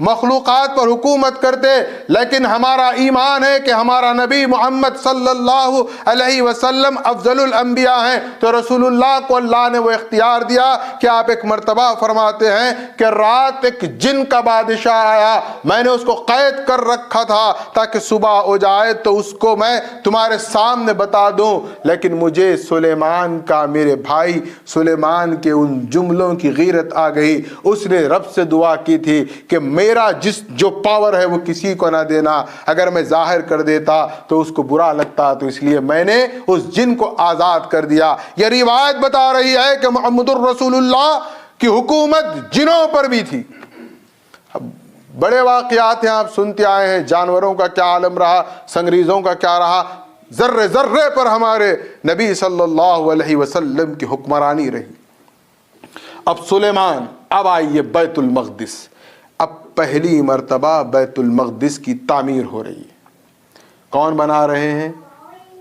مخلوقات پر حکومت کرتے، لیکن ہمارا ایمان ہے کہ ہمارا نبی محمد صلی اللہ علیہ وسلم افضل الانبیاء ہیں۔ تو رسول اللہ کو اللہ نے وہ اختیار دیا کہ آپ ایک مرتبہ فرماتے ہیں کہ رات ایک جن کا بادشاہ آیا، میں نے اس کو قید کر رکھا تھا تاکہ صبح ہو جائے تو اس کو میں تمہارے سامنے بتا دوں، لیکن مجھے سلیمان کا، میرے بھائی سلیمان کے ان جملوں کی غیرت آ گئی۔ اس نے رب سے دعا کی تھی کہ میرا جو پاور ہے وہ کسی کو نہ دینا، اگر میں ظاہر کر دیتا تو اس کو برا لگتا، تو اس لیے میں نے اس جن کو آزاد کر دیا۔ یہ روایت بتا رہی ہے کہ محمد الرسول اللہ کی حکومت جنوں پر بھی تھی۔ اب بڑے واقعات ہیں، آپ سنتے آئے ہیں، جانوروں کا کیا عالم رہا، سنگریزوں کا کیا رہا، ذرے ذرے پر ہمارے نبی صلی اللہ علیہ وسلم کی حکمرانی رہی۔ اب سلیمان، اب آئیے بیت المقدس۔ اب پہلی مرتبہ بیت المقدس کی تعمیر ہو رہی ہے۔ کون بنا رہے ہیں؟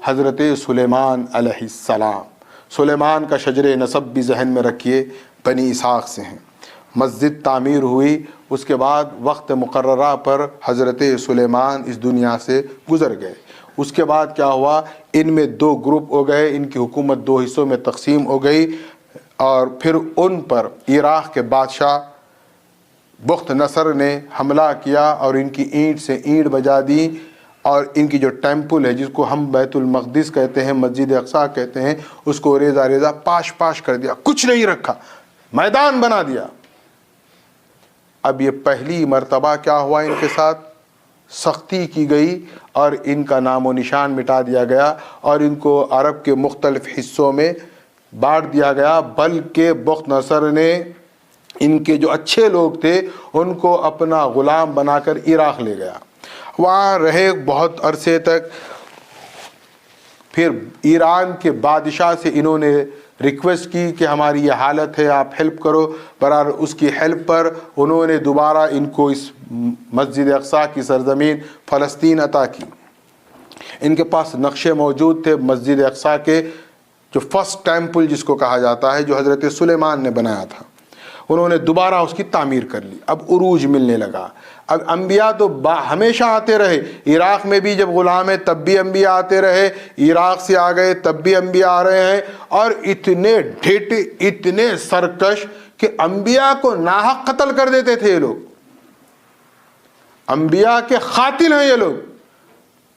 حضرت سلیمان علیہ السلام۔ سلیمان کا شجر نسب بھی ذہن میں رکھیے، بنی اسحاق سے ہیں۔ مسجد تعمیر ہوئی، اس کے بعد وقت مقررہ پر حضرت سلیمان اس دنیا سے گزر گئے۔ اس کے بعد کیا ہوا، ان میں دو گروپ ہو گئے، ان کی حکومت دو حصوں میں تقسیم ہو گئی، اور پھر ان پر عراق کے بادشاہ بخت نصر نے حملہ کیا اور ان کی اینٹ سے اینٹ بجا دی، اور ان کی جو ٹیمپل ہے جس کو ہم بیت المقدس کہتے ہیں، مسجد اقصیٰ کہتے ہیں، اس کو ریزہ ریزہ پاش پاش کر دیا، کچھ نہیں رکھا، میدان بنا دیا۔ اب یہ پہلی مرتبہ کیا ہوا، ان کے ساتھ سختی کی گئی اور ان کا نام و نشان مٹا دیا گیا، اور ان کو عرب کے مختلف حصوں میں بانٹ دیا گیا، بلکہ بخت نصر نے ان کے جو اچھے لوگ تھے ان کو اپنا غلام بنا کر عراق لے گیا، وہاں رہے بہت عرصے تک۔ پھر ایران کے بادشاہ سے انہوں نے ریکویسٹ کی کہ ہماری یہ حالت ہے، آپ ہیلپ کرو، برار اس کی ہیلپ پر انہوں نے دوبارہ ان کو اس مسجد اقصیٰ کی سرزمین فلسطین عطا کی۔ ان کے پاس نقشے موجود تھے مسجد اقصیٰ کے، جو فرسٹ ٹیمپل جس کو کہا جاتا ہے، جو حضرت سلیمان نے بنایا تھا، انہوں نے دوبارہ اس کی تعمیر کر لی۔ اب عروج ملنے لگا۔ اب انبیاء تو ہمیشہ آتے رہے، عراق میں بھی جب غلام ہے تب بھی انبیاء آتے رہے، عراق سے آ گئے تب بھی انبیاء آ رہے ہیں، اور اتنے ڈھٹ، اتنے سرکش کہ انبیاء کو ناحق قتل کر دیتے تھے یہ لوگ۔ انبیاء کے قاتل ہیں یہ لوگ،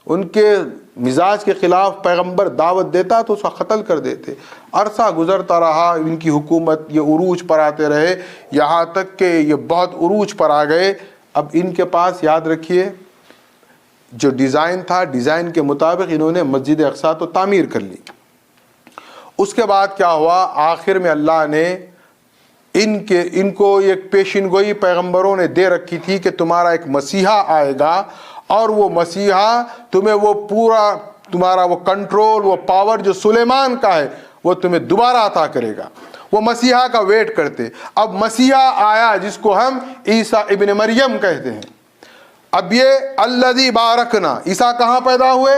ان کے مزاج کے خلاف پیغمبر دعوت دیتا تو اس کا قتل کر دیتے۔ عرصہ گزرتا رہا، ان کی حکومت یہ عروج پر آتے رہے، یہاں تک کہ یہ بہت عروج پر آ گئے۔ اب ان کے پاس یاد رکھیے جو ڈیزائن تھا، ڈیزائن کے مطابق انہوں نے مسجد اقصیٰ تو تعمیر کر لی۔ اس کے بعد کیا ہوا، آخر میں اللہ نے ان کو ایک پیشین گوئی پیغمبروں نے دے رکھی تھی کہ تمہارا ایک مسیحا آئے گا، اور وہ مسیحا تمہیں وہ پورا تمہارا وہ کنٹرول، وہ پاور جو سلیمان کا ہے وہ تمہیں دوبارہ عطا کرے گا۔ وہ مسیحا کا ویٹ کرتے۔ اب مسیحا آیا جس کو ہم عیسیٰ ابن مریم کہتے ہیں۔ اب یہ الذی بارکنا، عیسیٰ کہاں پیدا ہوئے؟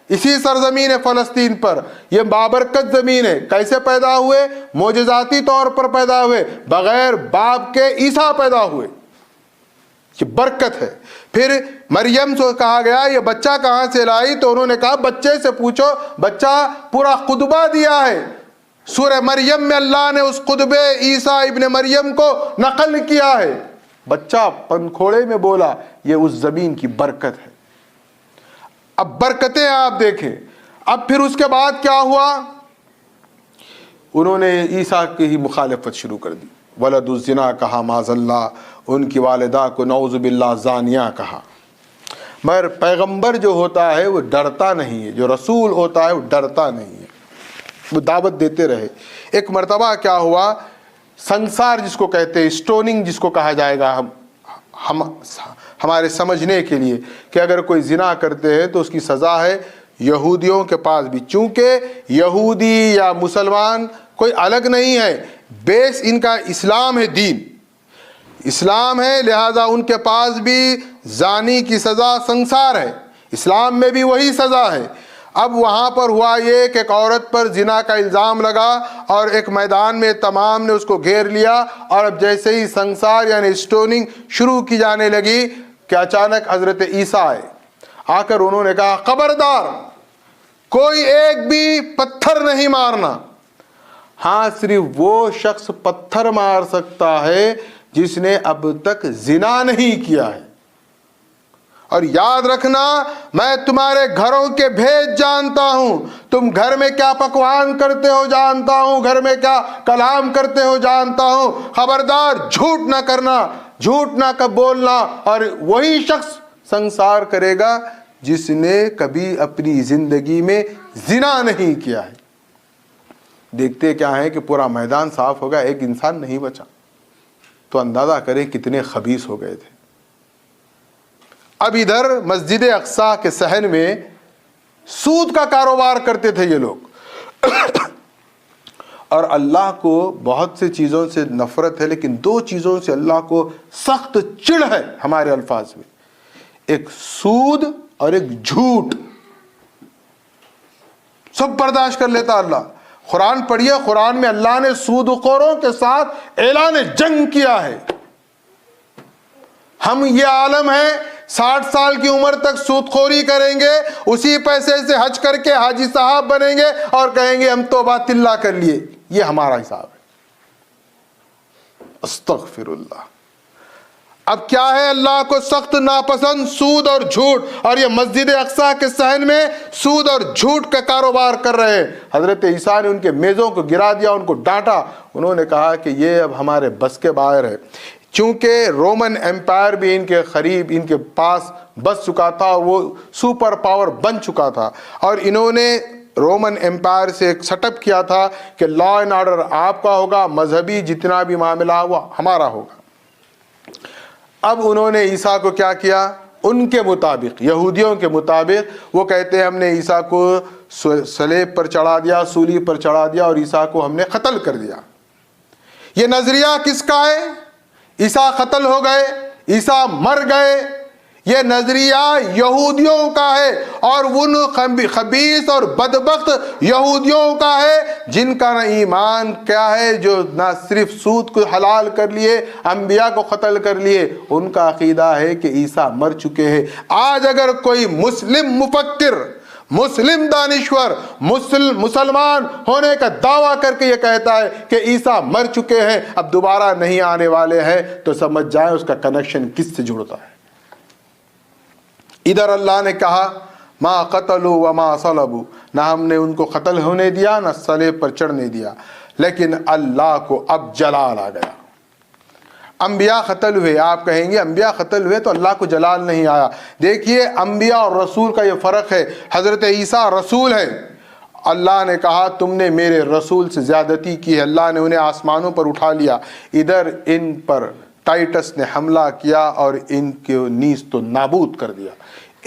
اسی سرزمین فلسطین پر، یہ بابرکت زمین ہے۔ کیسے پیدا ہوئے؟ معجزاتی طور پر پیدا ہوئے، بغیر باپ کے عیسیٰ پیدا ہوئے، یہ برکت ہے۔ پھر مریم سے کہا گیا یہ بچہ کہاں سے لائی؟ تو انہوں نے کہا بچے سے پوچھو، بچہ پورا خطبہ دیا ہے سورہ مریم میں، اللہ نے اس خطبے عیسیٰ ابن مریم کو نقل کیا ہے۔ بچہ پنکھوڑے میں بولا، یہ اس زمین کی برکت ہے۔ اب برکتیں آپ دیکھیں۔ اب پھر اس کے بعد کیا ہوا، انہوں نے عیسیٰ کی ہی مخالفت شروع کر دی، ولد الزنا کہا، معاذ اللہ، ان کی والدہ کو نعوذ باللہ زانیہ کہا۔ مگر پیغمبر جو ہوتا ہے وہ ڈرتا نہیں ہے، جو رسول ہوتا ہے وہ ڈرتا نہیں ہے، وہ دعوت دیتے رہے۔ ایک مرتبہ کیا ہوا، سنسار جس کو کہتے ہیں، سٹوننگ جس کو کہا جائے گا ہمارے سمجھنے کے لیے، کہ اگر کوئی زنا کرتے ہیں تو اس کی سزا ہے۔ یہودیوں کے پاس بھی، چونکہ یہودی یا مسلمان کوئی الگ نہیں ہے، بیس ان کا اسلام ہے، دین اسلام ہے، لہذا ان کے پاس بھی زانی کی سزا سنسار ہے، اسلام میں بھی وہی سزا ہے۔ اب وہاں پر ہوا یہ کہ ایک عورت پر زنا کا الزام لگا اور ایک میدان میں تمام نے اس کو گھیر لیا، اور اب جیسے ہی سنسار یعنی اسٹوننگ شروع کی جانے لگی کہ اچانک حضرت عیسیٰ آئے، آ کر انہوں نے کہا خبردار کوئی ایک بھی پتھر نہیں مارنا۔ ہاں صرف وہ شخص پتھر مار سکتا ہے جس نے اب تک زنا نہیں کیا ہے، اور یاد رکھنا میں تمہارے گھروں کے بھید جانتا ہوں، تم گھر میں کیا پکوان کرتے ہو جانتا ہوں، گھر میں کیا کلام کرتے ہو جانتا ہوں، خبردار جھوٹ نہ کرنا، جھوٹ نہ بولنا۔ اور وہی شخص سنسار کرے گا جس نے کبھی اپنی زندگی میں زنا نہیں کیا ہے۔ دیکھتے کیا ہے کہ پورا میدان صاف ہو گیا، ایک انسان نہیں بچا، تو اندازہ کریں کتنے خبیث ہو گئے تھے۔ اب ادھر مسجد اقصی کے صحن میں سود کا کاروبار کرتے تھے یہ لوگ، اور اللہ کو بہت سے چیزوں سے نفرت ہے، لیکن دو چیزوں سے اللہ کو سخت چڑ ہے ہمارے الفاظ میں، ایک سود اور ایک جھوٹ۔ سب برداشت کر لیتا اللہ۔ قرآن پڑھیے، قرآن میں اللہ نے سود خوروں کے ساتھ اعلان جنگ کیا ہے۔ ہم یہ عالم ہے 60 سال کی عمر تک سود خوری کریں گے، اسی پیسے سے حج کر کے حاجی صاحب بنیں گے اور کہیں گے ہم توبہ تلہ کر لیے۔ یہ ہمارا حساب ہے۔ استغفر اللہ۔ اب کیا ہے اللہ کو سخت ناپسند؟ سود اور جھوٹ، اور یہ مسجد اقصی کے صحن میں سود اور جھوٹ کا کاروبار کر رہے ہیں۔ حضرت عیسیٰ نے ان کے میزوں کو گرا دیا، ان کو ڈانٹا، انہوں نے کہا کہ یہ اب ہمارے بس کے باہر ہے۔ چونکہ رومن ایمپائر بھی ان کے قریب، ان کے پاس بس چکا تھا، وہ سپر پاور بن چکا تھا، اور انہوں نے رومن ایمپائر سے ایک سیٹ اپ کیا تھا کہ لا اینڈ آرڈر آپ کا ہوگا، مذہبی جتنا بھی معاملہ وہ ہمارا ہوگا۔ اب انہوں نے عیسیٰ کو کیا کیا؟ ان کے مطابق، یہودیوں کے مطابق، وہ کہتے ہیں ہم نے عیسیٰ کو صلیب پر چڑھا دیا، سولی پر چڑھا دیا، اور عیسیٰ کو ہم نے قتل کر دیا۔ یہ نظریہ کس کا ہے؟ عیسیٰ قتل ہو گئے، عیسیٰ مر گئے، یہ نظریہ یہودیوں کا ہے، اور ان خبیث اور بدبخت یہودیوں کا ہے جن کا نہ ایمان کیا ہے، جو نہ صرف سود کو حلال کر لیے، انبیاء کو قتل کر لیے، ان کا عقیدہ ہے کہ عیسیٰ مر چکے ہیں۔ آج اگر کوئی مسلم مفکر، مسلم دانشور، مسلمان ہونے کا دعویٰ کر کے یہ کہتا ہے کہ عیسیٰ مر چکے ہیں، اب دوبارہ نہیں آنے والے ہیں، تو سمجھ جائیں اس کا کنیکشن کس سے جڑتا ہے۔ ادھر اللہ نے کہا ما قتلوا وما صلبوا، نہ ہم نے ان کو قتل ہونے دیا، نہ صلیب پر چڑھنے دیا، لیکن اللہ کو اب جلال آ گیا۔ انبیاء قتل ہوئے، آپ کہیں گے انبیاء قتل ہوئے تو اللہ کو جلال نہیں آیا۔ دیکھیے انبیاء اور رسول کا یہ فرق ہے۔ حضرت عیسیٰ رسول ہے، اللہ نے کہا تم نے میرے رسول سے زیادتی کی ہے، اللہ نے انہیں آسمانوں پر اٹھا لیا۔ ادھر ان پر ٹائٹس نے حملہ کیا اور ان کے نیز تو نابود کر دیا۔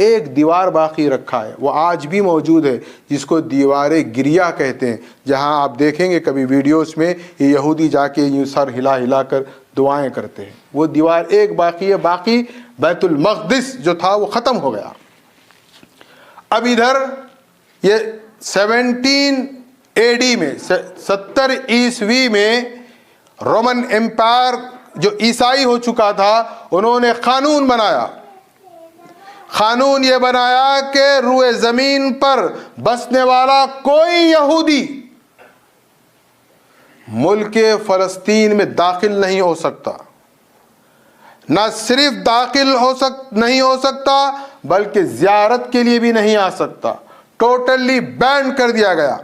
ایک دیوار باقی رکھا ہے، وہ آج بھی موجود ہے، جس کو دیوار گریا کہتے ہیں، جہاں آپ دیکھیں گے کبھی ویڈیوز میں یہ یہودی جا کے یوں سر ہلا ہلا کر دعائیں کرتے ہیں۔ وہ دیوار ایک باقی ہے، باقی بیت المقدس جو تھا وہ ختم ہو گیا۔ اب ادھر یہ 17 AD میں 70 عیسوی میں رومن ایمپائر جو عیسائی ہو چکا تھا، انہوں نے قانون بنایا۔ قانون یہ بنایا کہ روئے زمین پر بسنے والا کوئی یہودی ملک فلسطین میں داخل نہیں ہو سکتا۔ نہ صرف داخل نہیں ہو سکتا بلکہ زیارت کے لیے بھی نہیں آ سکتا۔ ٹوٹلی بین کر دیا گیا۔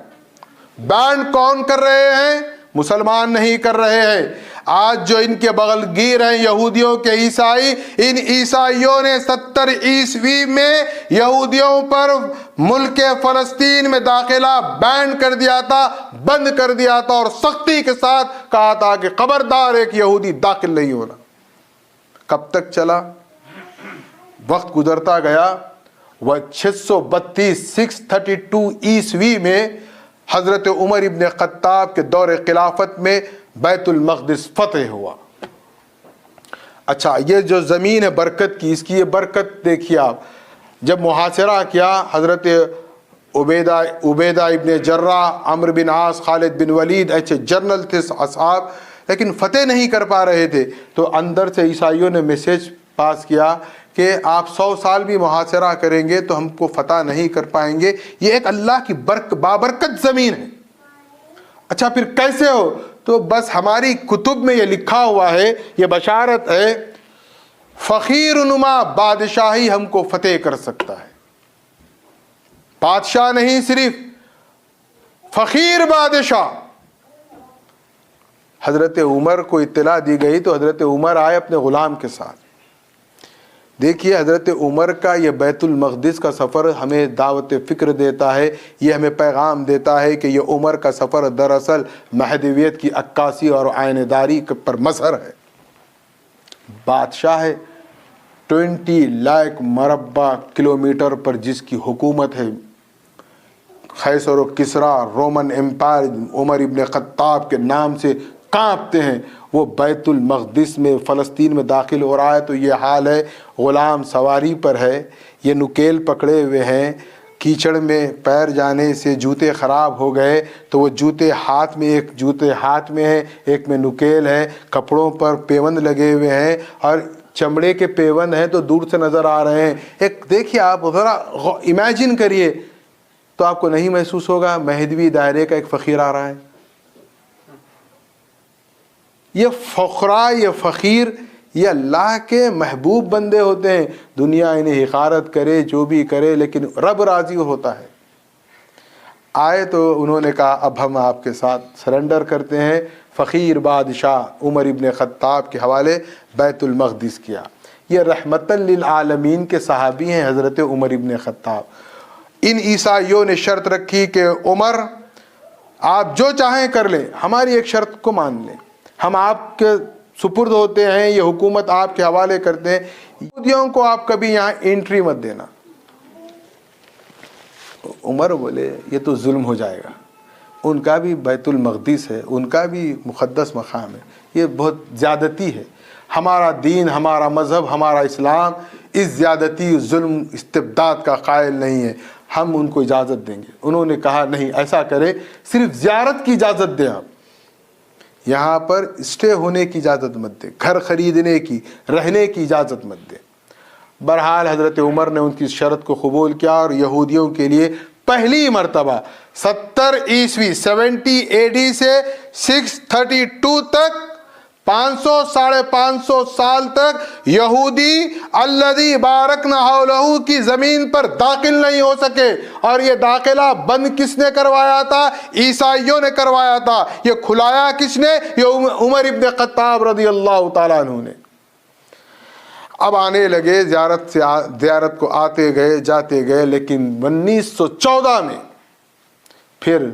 بین کون کر رہے ہیں؟ مسلمان نہیں کر رہے ہیں۔ آج جو ان کے بغل گیر ہیں یہودیوں کے عیسائی، ان عیسائیوں نے 70 عیسوی میں یہودیوں پر ملک فلسطین میں داخلہ بین کر دیا تھا، بند کر دیا تھا، اور سختی کے ساتھ کہا تھا کہ خبردار ایک یہودی داخل نہیں ہونا۔ کب تک چلا؟ وقت گزرتا گیا۔ وہ 632 عیسوی میں حضرت عمر ابن خطاب کے دور خلافت میں بیت المقدس فتح ہوا۔ اچھا، یہ جو زمین ہے برکت کی، اس کی یہ برکت دیکھیے آپ۔ جب محاصرہ کیا حضرت عبیدہ ابن جراح، عمرو بن عاص، خالد بن ولید ایسے جنرل تھے اصحاب، لیکن فتح نہیں کر پا رہے تھے. تو اندر سے عیسائیوں نے میسیج پاس کیا کہ آپ 100 سال بھی محاصرہ کریں گے تو ہم کو فتح نہیں کر پائیں گے، یہ ایک اللہ کی بابرکت زمین ہے. اچھا پھر کیسے ہو؟ تو بس ہماری کتب میں یہ لکھا ہوا ہے، یہ بشارت ہے، فقیر نما بادشاہی ہم کو فتح کر سکتا ہے. بادشاہ نہیں، صرف فقیر بادشاہ. حضرت عمر کو اطلاع دی گئی تو حضرت عمر آئے اپنے غلام کے ساتھ. دیکھیے حضرت عمر کا یہ بیت المقدس کا سفر ہمیں دعوت فکر دیتا ہے، یہ ہمیں پیغام دیتا ہے کہ یہ عمر کا سفر دراصل مہدویت کی عکاسی اور آئینداری پر مظہر ہے. بادشاہ ہے، 20 لاکھ مربع کلومیٹر پر جس کی حکومت ہے، قیصر و کسریٰ رومن امپائر عمر ابن خطاب کے نام سے کانپتے ہیں، وہ بیت المقدس میں فلسطین میں داخل ہو رہا ہے. تو یہ حال ہے، غلام سواری پر ہے، یہ نکیل پکڑے ہوئے ہیں، کیچڑ میں پیر جانے سے جوتے خراب ہو گئے تو وہ جوتے ہاتھ میں، ایک جوتے ہاتھ میں ہے، ایک میں نکیل ہے، کپڑوں پر پیوند لگے ہوئے ہیں اور چمڑے کے پیوند ہیں تو دور سے نظر آ رہے ہیں. ایک دیکھیے آپ ذرا امیجن کریے تو آپ کو نہیں محسوس ہوگا مہدوی دائرے کا ایک فقیر آ رہا ہے. یہ فقراء، یہ فقیر، یہ اللہ کے محبوب بندے ہوتے ہیں. دنیا انہیں حقارت کرے، جو بھی کرے، لیکن رب راضی ہوتا ہے. آئے تو انہوں نے کہا اب ہم آپ کے ساتھ سرنڈر کرتے ہیں. فقیر بادشاہ عمر ابن خطاب کے حوالے بیت المقدس کیا. یہ رحمتا للعالمین کے صحابی ہیں حضرت عمر ابن خطاب. ان عیسائیوں نے شرط رکھی کہ عمر آپ جو چاہیں کر لیں، ہماری ایک شرط کو مان لیں، ہم آپ کے سپرد ہوتے ہیں، یہ حکومت آپ کے حوالے کرتے ہیں، یہودیوں کو آپ کبھی یہاں انٹری مت دینا. عمر بولے یہ تو ظلم ہو جائے گا، ان کا بھی بیت المقدس ہے، ان کا بھی مقدس مقام ہے، یہ بہت زیادتی ہے. ہمارا دین، ہمارا مذہب، ہمارا اسلام اس زیادتی، ظلم، استبداد کا قائل نہیں ہے، ہم ان کو اجازت دیں گے. انہوں نے کہا نہیں ایسا کرے، صرف زیارت کی اجازت دیں، آپ یہاں پر اسٹے ہونے کی اجازت مت دیں، گھر خریدنے کی، رہنے کی اجازت مت دیں. بہرحال حضرت عمر نے ان کی شرط کو قبول کیا اور یہودیوں کے لیے پہلی مرتبہ 70 عیسوی 70 AD سے 632 تک 500-550 سال تک یہودی الذی بارکنا حولہ کی زمین پر داخل نہیں ہو سکے. اور یہ داخلہ بند کس نے کروایا تھا؟ عیسائیوں نے کروایا تھا. یہ کھلایا کس نے؟ یہ عمر ابن خطاب رضی اللہ تعالیٰ عنہ نے. اب آنے لگے، زیارت کو آتے گئے جاتے گئے، لیکن 1914 میں پھر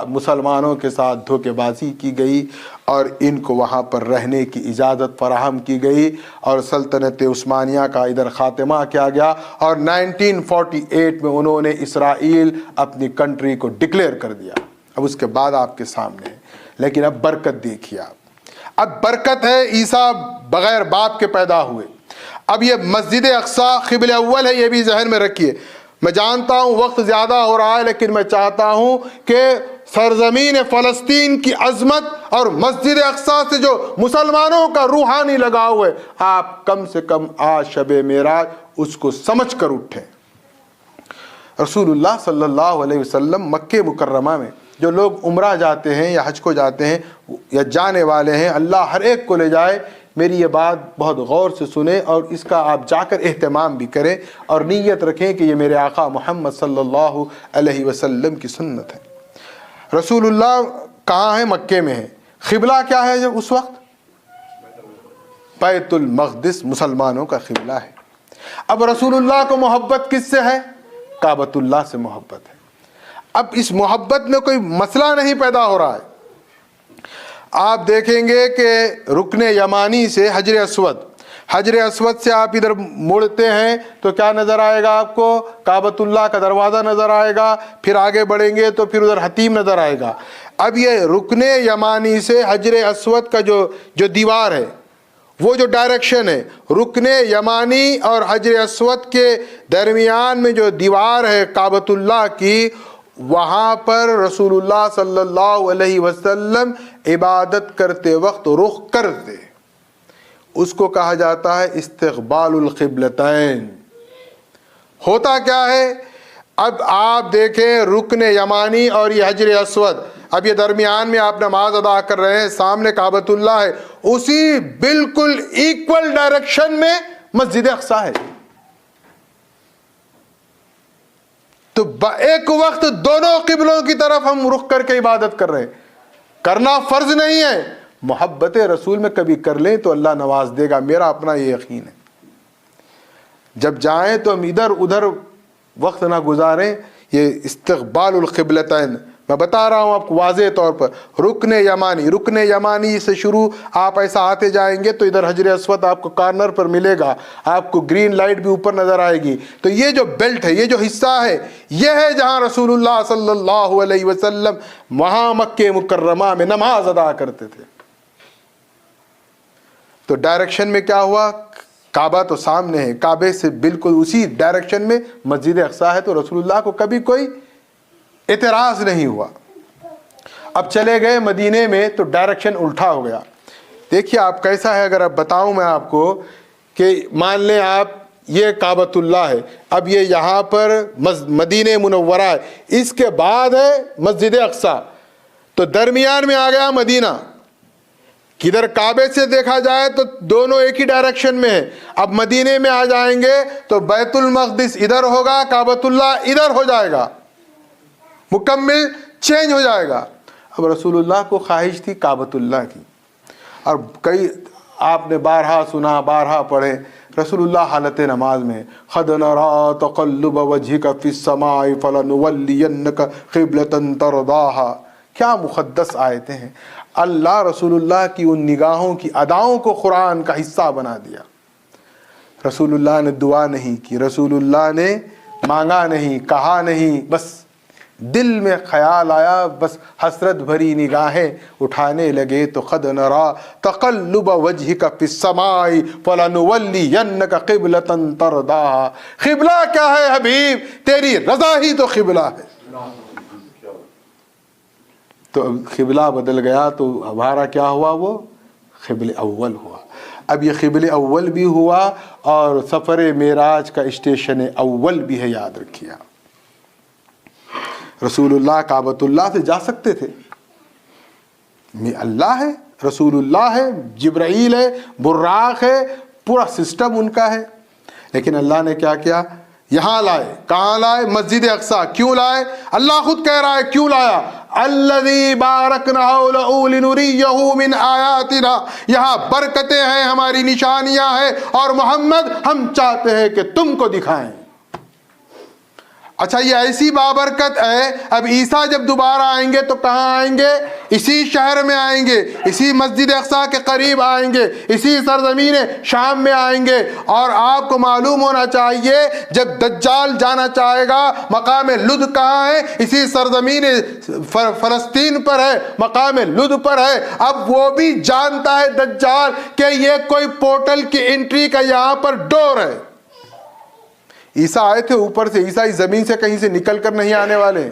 مسلمانوں کے ساتھ دھوکے بازی کی گئی اور ان کو وہاں پر رہنے کی اجازت فراہم کی گئی اور سلطنت عثمانیہ کا ادھر خاتمہ کیا گیا. اور 1948 میں انہوں نے اسرائیل اپنی کنٹری کو ڈکلیئر کر دیا. اب اس کے بعد آپ کے سامنے ہے، لیکن اب برکت دیکھیے آپ. اب برکت ہے، عیسیٰ بغیر باپ کے پیدا ہوئے. اب یہ مسجد اقصیٰ قبلہ اول ہے، یہ بھی ذہن میں رکھیے. میں جانتا ہوں وقت زیادہ ہو رہا ہے، لیکن میں چاہتا ہوں کہ سرزمین فلسطین کی عظمت اور مسجد اقصیٰ سے جو مسلمانوں کا روحانی لگاؤ ہے، آپ کم سے کم آج شب معراج اس کو سمجھ کر اٹھیں. رسول اللہ صلی اللہ علیہ وسلم مکہ مکرمہ میں جو لوگ عمرہ جاتے ہیں یا حج کو جاتے ہیں یا جانے والے ہیں، اللہ ہر ایک کو لے جائے. میری یہ بات بہت غور سے سنیں اور اس کا آپ جا کر اہتمام بھی کریں اور نیت رکھیں کہ یہ میرے آقا محمد صلی اللہ علیہ وسلم کی سنت ہے. رسول اللہ کہاں ہے؟ مکے میں ہے. قبلہ کیا ہے جب اس وقت؟ بیت المقدس مسلمانوں کا قبلہ ہے. اب رسول اللہ کو محبت کس سے ہے؟ کعبۃ اللہ سے محبت ہے. اب اس محبت میں کوئی مسئلہ نہیں پیدا ہو رہا ہے. آپ دیکھیں گے کہ رکن یمانی سے حجر اسود سے آپ ادھر مڑتے ہیں تو کیا نظر آئے گا آپ کو؟ کعبۃ اللہ کا دروازہ نظر آئے گا. پھر آگے بڑھیں گے تو پھر ادھر حتیم نظر آئے گا. اب یہ رکن یمانی سے حجر اسود کا جو دیوار ہے، وہ جو ڈائریکشن ہے، رکن یمانی اور حجر اسود کے درمیان میں جو دیوار ہے کعبۃ اللہ کی، وہاں پر رسول اللہ صلی اللہ علیہ وسلم عبادت کرتے وقت رخ کرتے، اس کو کہا جاتا ہے استقبال القبلتین۔ ہوتا کیا ہے، اب آپ دیکھیں رکن یمانی اور یہ حجر اسود، اب یہ درمیان میں آپ نماز ادا کر رہے ہیں، سامنے کعبۃ اللہ ہے، اسی بالکل ایکول ڈائریکشن میں مسجد اقصی ہے۔ تو ایک وقت دونوں قبلوں کی طرف ہم رخ کر کے عبادت کر رہے ہیں۔ کرنا فرض نہیں ہے، محبت رسول میں کبھی کر لیں تو اللہ نواز دے گا، میرا اپنا یہ یقین ہے۔ جب جائیں تو ہم ادھر ادھر وقت نہ گزاریں، یہ استقبال القبلتین میں بتا رہا ہوں آپ کو واضح طور پر۔ رکن یمانی سے شروع آپ ایسا آتے جائیں گے تو ادھر حجر اسود آپ کو کارنر پر ملے گا، آپ کو گرین لائٹ بھی اوپر نظر آئے گی۔ تو یہ جو بیلٹ ہے، یہ جو حصہ ہے، یہ ہے جہاں رسول اللہ صلی اللہ علیہ وسلم وہاں مکہ مکرمہ میں نماز ادا کرتے تھے۔ تو ڈائریکشن میں کیا ہوا، کعبہ تو سامنے ہے، کعبے سے بالکل اسی ڈائریکشن میں مسجد اقصی ہے، تو رسول اللہ کو کبھی کوئی اعتراض نہیں ہوا۔ اب چلے گئے مدینے میں تو ڈائریکشن الٹا ہو گیا۔ دیکھیے آپ کیسا ہے، اگر اب بتاؤں میں آپ کو کہ مان لیں آپ یہ کعبۃ اللہ ہے، اب یہ یہاں پر مدینہ منورہ ہے، اس کے بعد ہے مسجد اقصی، تو درمیان میں آ گیا مدینہ۔ کدھر کعبے سے دیکھا جائے تو دونوں ایک ہی ڈائریکشن میں ہے۔ اب مدینے میں آ جائیں گے تو بیت المقدس ادھر ہوگا، کعبۃ اللہ ادھر ہو جائے گا، مکمل چینج ہو جائے گا۔ اب رسول اللہ کو خواہش تھی کعبۃ اللہ کی، اور کئی آپ نے بارہا سنا، بارہا پڑھے، رسول اللہ حالت نماز میں قد نرى تقلب وجهك في السماء فلنولينك قبلة ترضاها، کیا مقدس آیتیں ہیں۔ اللہ رسول اللہ کی ان نگاہوں کی اداؤں کو قرآن کا حصہ بنا دیا۔ رسول اللہ نے دعا نہیں کی، رسول اللہ نے مانگا نہیں، کہا نہیں، بس دل میں خیال آیا، بس حسرت بھری نگاہیں اٹھانے لگے تو قد نرى تقلب وجهك في السماء فلنولينك قبلة ترضاها۔ قبلہ کیا ہے حبیب، تیری رضا ہی تو قبلہ ہے۔ تو قبلہ بدل گیا تو ہمارا کیا ہوا، وہ قبل اول ہوا۔ اب یہ قبل اول بھی ہوا اور سفر معراج کا اسٹیشن اول بھی ہے، یاد رکھیے۔ رسول اللہ کعبۃ اللہ سے جا سکتے تھے، اللہ ہے، رسول اللہ ہے، جبرائیل ہے، براق ہے، پورا سسٹم ان کا ہے، لیکن اللہ نے کیا کیا، یہاں لائے۔ کہاں لائے؟ مسجد اقصی۔ کیوں لائے؟ اللہ خود کہہ رہا ہے کیوں لایا، الذی بارکنا حولہ لنریہ من آیاتنا، یہاں برکتیں ہیں، ہماری نشانیاں ہیں، اور محمد ہم چاہتے ہیں کہ تم کو دکھائیں۔ اچھا یہ ایسی بابرکت ہے، اب عیسیٰ جب دوبارہ آئیں گے تو کہاں آئیں گے؟ اسی شہر میں آئیں گے، اسی مسجد اقصی کے قریب آئیں گے، اسی سرزمین شام میں آئیں گے۔ اور آپ کو معلوم ہونا چاہیے جب دجال جانا چاہے گا مقام لد کہاں ہے؟ اسی سرزمین فلسطین پر ہے، مقام لد پر ہے۔ اب وہ بھی جانتا ہے دجال کہ یہ کوئی پورٹل کی انٹری کا یہاں پر ڈور ہے۔ عیسیٰ آئے تھے اوپر سے، عیسیٰ زمین سے کہیں سے نکل کر نہیں آنے والے ہیں،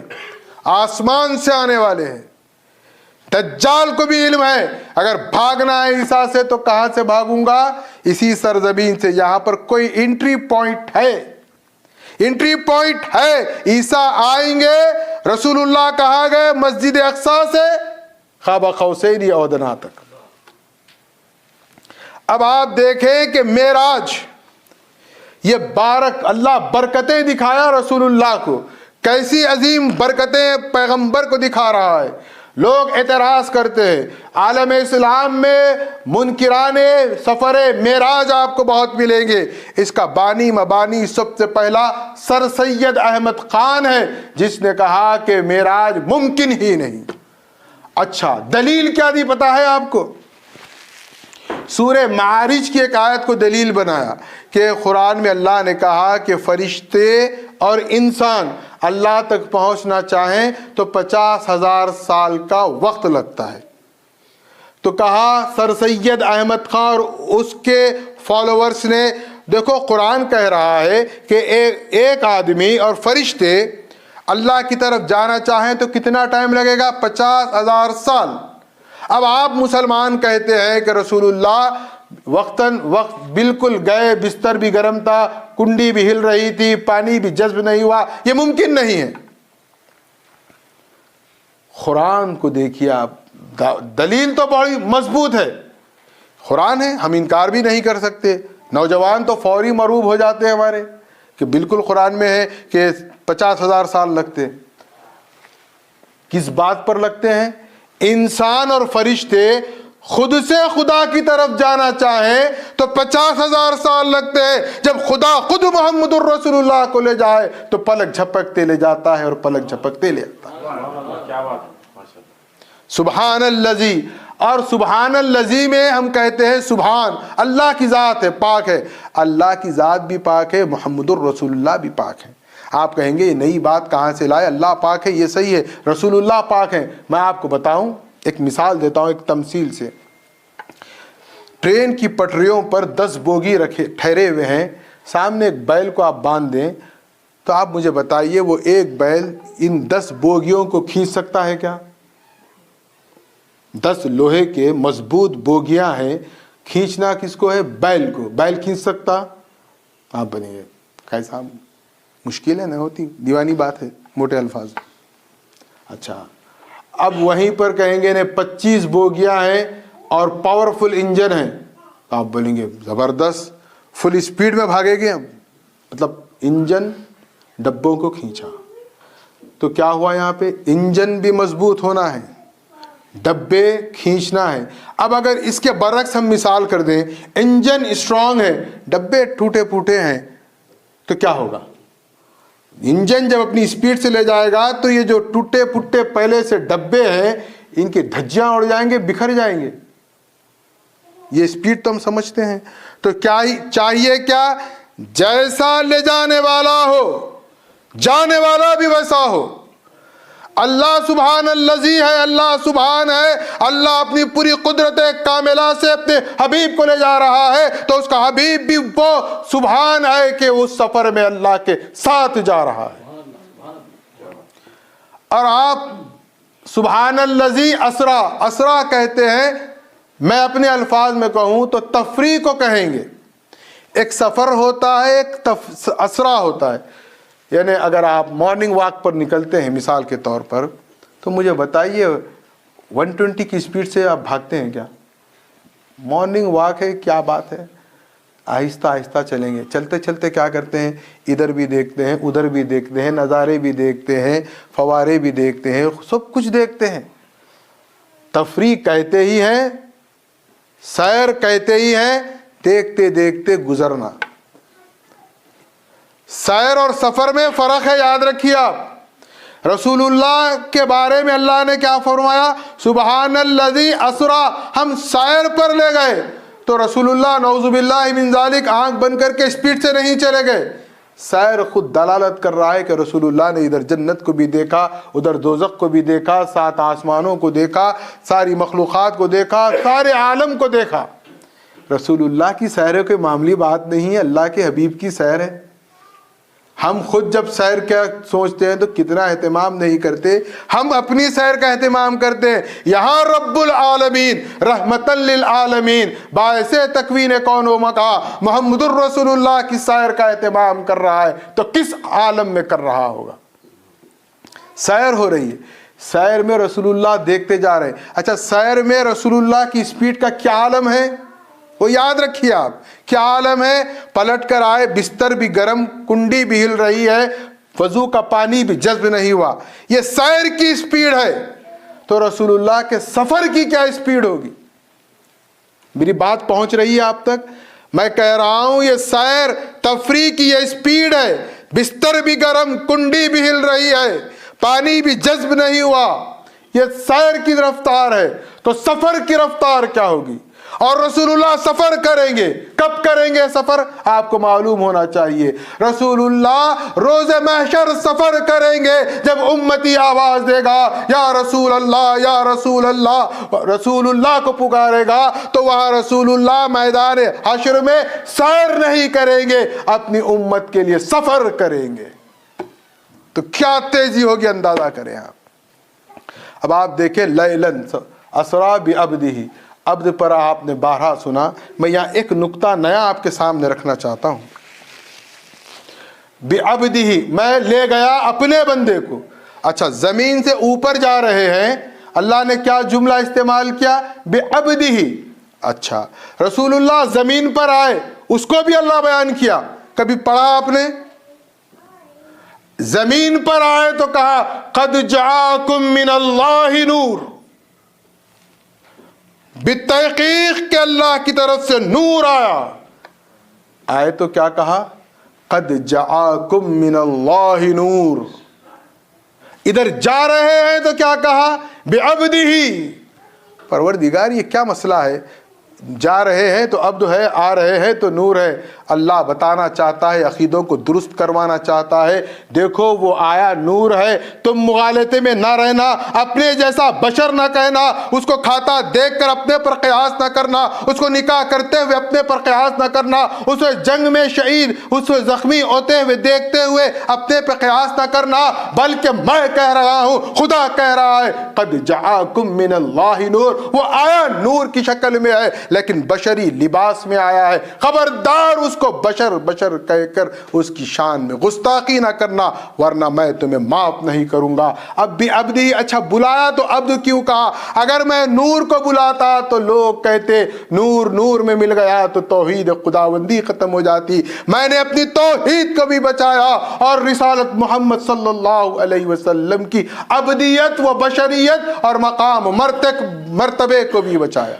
آسمان سے آنے والے ہیں۔ دجال کو بھی علم ہے اگر بھاگنا ہے عیسیٰ سے تو کہاں سے بھاگوں گا؟ اسی سرزمین سے۔ یہاں پر کوئی انٹری پوائنٹ ہے، انٹری پوائنٹ ہے۔ عیسیٰ آئیں گے، رسول اللہ کہا گئے مسجد اقصی سے قاب قوسین او ادنیٰ تک۔ اب آپ دیکھیں کہ معراج، یہ اللہ برکتیں دکھایا رسول اللہ کو، کیسی عظیم برکتیں پیغمبر کو دکھا رہا ہے۔ لوگ اعتراض کرتے ہیں، عالم اسلام میں منکران سفر معراج آپ کو بہت ملیں گے۔ اس کا بانی مبانی سب سے پہلا سر سید احمد خان ہے، جس نے کہا کہ معراج ممکن ہی نہیں۔ اچھا دلیل کیا دی پتہ ہے آپ کو؟ سورہ معارج کی ایک آیت کو دلیل بنایا کہ قرآن میں اللہ نے کہا کہ فرشتے اور انسان اللہ تک پہنچنا چاہیں تو 50,000 سال کا وقت لگتا ہے۔ تو کہا سر سید احمد خان اور اس کے فالوورز نے، دیکھو قرآن کہہ رہا ہے کہ ایک آدمی اور فرشتے اللہ کی طرف جانا چاہیں تو کتنا ٹائم لگے گا؟ 50,000 سال۔ اب آپ مسلمان کہتے ہیں کہ رسول اللہ وقتاً وقت بالکل گئے، بستر بھی گرم تھا، کنڈی بھی ہل رہی تھی، پانی بھی جذب نہیں ہوا، یہ ممکن نہیں ہے۔ قرآن کو دیکھیے آپ، دلیل تو بڑی مضبوط ہے، قرآن ہے، ہم انکار بھی نہیں کر سکتے۔ نوجوان تو فوری مروب ہو جاتے ہیں ہمارے کہ بالکل قرآن میں ہے کہ 50,000 سال لگتے۔ کس بات پر لگتے ہیں؟ انسان اور فرشتے خود سے خدا کی طرف جانا چاہیں تو 50,000 سال لگتے ہیں، جب خدا خود محمد الرسول اللہ کو لے جائے تو پلک جھپکتے لے جاتا ہے اور پلک جھپکتے لے آتا ہے۔ سبحان الذی، اور سبحان الذی میں ہم کہتے ہیں سبحان، اللہ کی ذات ہے، پاک ہے، اللہ کی ذات بھی پاک ہے، محمد الرسول اللہ بھی پاک ہے۔ آپ کہیں گے یہ نئی بات کہاں سے لائے؟ اللہ پاک ہے، یہ صحیح ہے، رسول اللہ پاک ہے۔ میں آپ کو بتاؤں، ایک مثال دیتا ہوں ایک تمثیل سے۔ ٹرین کی پٹریوں پر 10 بوگی ٹھہرے ہوئے ہیں، سامنے ایک بیل کو آپ باندھ دیں تو آپ مجھے بتائیے وہ ایک بیل ان 10 بوگیوں کو کھینچ سکتا ہے کیا؟ 10 لوہے کے مضبوط بوگیاں ہیں، کھینچنا کس کو ہے؟ بیل کو۔ بیل کھینچ سکتا؟ آپ بنیے کیسا مشکل ہے، نہ ہوتی، دیوانی بات ہے، موٹے الفاظ۔ اچھا، اب وہیں پر کہیں گے 25 بوگیاں ہیں اور پاورفل انجن ہے، آپ بولیں گے زبردست، فل اسپیڈ میں بھاگے گے ہم، مطلب انجن ڈبوں کو کھینچا تو کیا ہوا؟ یہاں پہ انجن بھی مضبوط ہونا ہے، ڈبے کھینچنا ہے۔ اب اگر اس کے برعکس ہم مثال کر دیں، انجن اسٹرانگ ہے، ڈبے ٹوٹے پھوٹے ہیں، تو کیا ہوگا؟ انجن جب اپنی اسپیڈ سے لے جائے گا تو یہ جو ٹوٹے پھوٹے پہلے سے ڈبے ہیں ان کی دھجیاں اڑ جائیں گے، بکھر جائیں گے۔ یہ اسپیڈ تو ہم سمجھتے ہیں۔ تو کیا چاہیے؟ کیا جیسا لے جانے والا ہو جانے والا بھی ویسا ہو۔ اللہ سبحان الذی ہے، اللہ سبحان ہے، اللہ اپنی پوری قدرت کاملہ سے اپنے حبیب کو لے جا رہا ہے تو اس کا حبیب بھی وہ سبحان ہے کہ اس سفر میں اللہ کے ساتھ جا رہا ہے۔ اور آپ سبحان الذی اسرا، اسرا کہتے ہیں، میں اپنے الفاظ میں کہوں تو تفریح کو کہیں گے۔ ایک سفر ہوتا ہے، ایک اسرا ہوتا ہے، یعنی اگر آپ مارننگ واک پر نکلتے ہیں مثال کے طور پر تو مجھے بتائیے 120 کی اسپیڈ سے آپ بھاگتے ہیں کیا؟ مارننگ واک ہے، کیا بات ہے، آہستہ آہستہ چلیں گے۔ چلتے چلتے کیا کرتے ہیں؟ ادھر بھی دیکھتے ہیں، ادھر بھی دیکھتے ہیں، نظارے بھی دیکھتے ہیں، فوارے بھی دیکھتے ہیں، سب کچھ دیکھتے ہیں۔ تفریح کہتے ہی ہیں، سیر کہتے ہی ہیں، دیکھتے دیکھتے گزرنا۔ سیر اور سفر میں فرق ہے، یاد رکھیے آپ۔ رسول اللہ کے بارے میں اللہ نے کیا فرمایا؟ سبحان الذی اسرا، ہم سیر پر لے گئے تو رسول اللہ نعوذ باللہ من ذالک آنکھ بند کر کے اسپیڈ سے نہیں چلے گئے۔ سیر خود دلالت کر رہا ہے کہ رسول اللہ نے ادھر جنت کو بھی دیکھا، ادھر دوزخ کو بھی دیکھا، 7 آسمانوں کو دیکھا، ساری مخلوقات کو دیکھا، سارے عالم کو دیکھا۔ رسول اللہ کی سیر کوئی معمولی بات نہیں ہے، اللہ کے حبیب کی سیر ہے۔ ہم خود جب سیر کیا سوچتے ہیں تو کتنا اہتمام نہیں کرتے، ہم اپنی سیر کا اہتمام کرتے ہیں۔ یہاں رب العالمین رحمتا للعالمین باعث تکوین کون و مکان محمد الرسول اللہ کی سیر کا اہتمام کر رہا ہے تو کس عالم میں کر رہا ہوگا؟ سیر ہو رہی ہے، سیر میں رسول اللہ دیکھتے جا رہے ہیں۔ اچھا، سیر میں رسول اللہ کی اسپیڈ کا کیا عالم ہے وہ یاد رکھیے آپ، کیا عالم ہے؟ پلٹ کر آئے، بستر بھی گرم، کنڈی بھی ہل رہی ہے، وضو کا پانی بھی جذب نہیں ہوا، یہ سیر کی اسپیڈ ہے۔ تو رسول اللہ کے سفر کی کیا اسپیڈ ہوگی؟ میری بات پہنچ رہی ہے آپ تک؟ میں کہہ رہا ہوں یہ سیر تفریح کی یہ اسپیڈ ہے، بستر بھی گرم، کنڈی بھی ہل رہی ہے، پانی بھی جذب نہیں ہوا، یہ سیر کی رفتار ہے۔ تو سفر کی رفتار کیا ہوگی؟ اور رسول اللہ سفر کریں گے، کب کریں گے سفر؟ آپ کو معلوم ہونا چاہیے۔ رسول اللہ روز محشر سفر کریں گے جب امتی آواز دے گا یا رسول اللہ یا رسول اللہ، رسول اللہ کو پکارے گا تو وہاں رسول اللہ میدان حشر میں سیر نہیں کریں گے، اپنی امت کے لیے سفر کریں گے۔ تو کیا تیزی ہوگی اندازہ کریں آپ. اب آپ دیکھیں لیلن اسرا بعبدہ، عبد پر آپ نے بارہا سنا. میں یہاں ایک نقطہ نیا آپ کے سامنے رکھنا چاہتا ہوں. بعبدہ، میں لے گیا اپنے بندے کو. اچھا، زمین سے اوپر جا رہے ہیں، اللہ نے کیا جملہ استعمال کیا؟ بعبدہ. اچھا، رسول اللہ زمین پر آئے، اس کو بھی اللہ بیان کیا. کبھی پڑھا آپ نے؟ زمین پر آئے تو کہا قد جاءکم من اللہ نور، بالتحقیق کہ اللہ کی طرف سے نور آیا. آئے تو کیا کہا؟ قد جاءکم من اللہ نور. ادھر جا رہے ہیں تو کیا کہا؟ بعبدہ. پروردگار یہ کیا مسئلہ ہے؟ جا رہے ہیں تو عبد ہے، آ رہے ہیں تو نور ہے. اللہ بتانا چاہتا ہے، عقیدوں کو درست کروانا چاہتا ہے. دیکھو وہ آیا نور ہے، تم مغالطے میں نہ رہنا، اپنے جیسا بشر نہ کہنا، اس کو کھاتا دیکھ کر اپنے پر قیاس نہ کرنا، اس کو نکاح کرتے ہوئے اپنے پر قیاس نہ کرنا، اسے جنگ میں شہید، اسے زخمی ہوتے ہوئے دیکھتے ہوئے اپنے پر قیاس نہ کرنا، بلکہ میں کہہ رہا ہوں، خدا کہہ رہا ہے قد جاءکم من اللہ نور. وہ آیا نور کی شکل میں ہے لیکن بشری لباس میں آیا ہے. خبردار اس کو بشر بشر کہہ کر اس کی شان میں گستاخی نہ کرنا، ورنہ میں تمہیں معاف نہیں کروں گا. اب بھی عبدی. اچھا، بلایا تو عبد کیوں کہا؟ اگر میں نور کو بلاتا تو لوگ کہتے نور نور میں مل گیا تو توحید خداوندی ختم ہو جاتی. میں نے اپنی توحید کو بھی بچایا اور رسالت محمد صلی اللہ علیہ وسلم کی عبدیت و بشریت اور مقام مرتبے کو بھی بچایا.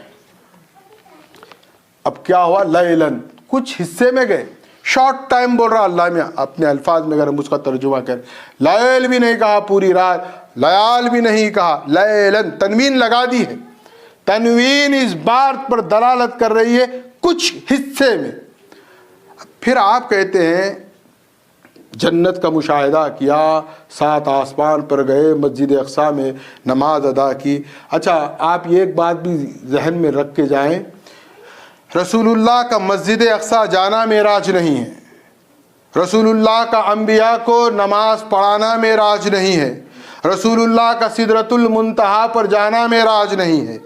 اب کیا ہوا؟ لیلن، کچھ حصے میں گئے. شارٹ ٹائم بول رہا اللہ میں اپنے الفاظ میں، اگر ہم اس کا ترجمہ کریں، لیل بھی نہیں کہا پوری رات، لیال بھی نہیں کہا، لیلن تنوین لگا دی ہے. تنوین اس بات پر دلالت کر رہی ہے کچھ حصے میں. پھر آپ کہتے ہیں جنت کا مشاہدہ کیا، 7 آسمان پر گئے، مسجد اقصی میں نماز ادا کی. اچھا، آپ یہ ایک بات بھی ذہن میں رکھ کے جائیں، رسول اللہ کا مسجد اقصی جانا معراج نہیں ہے. رسول اللہ کا انبیاء کو نماز پڑھانا معراج نہیں ہے. رسول اللہ کا سدرۃ المنتہا پر جانا معراج نہیں ہے.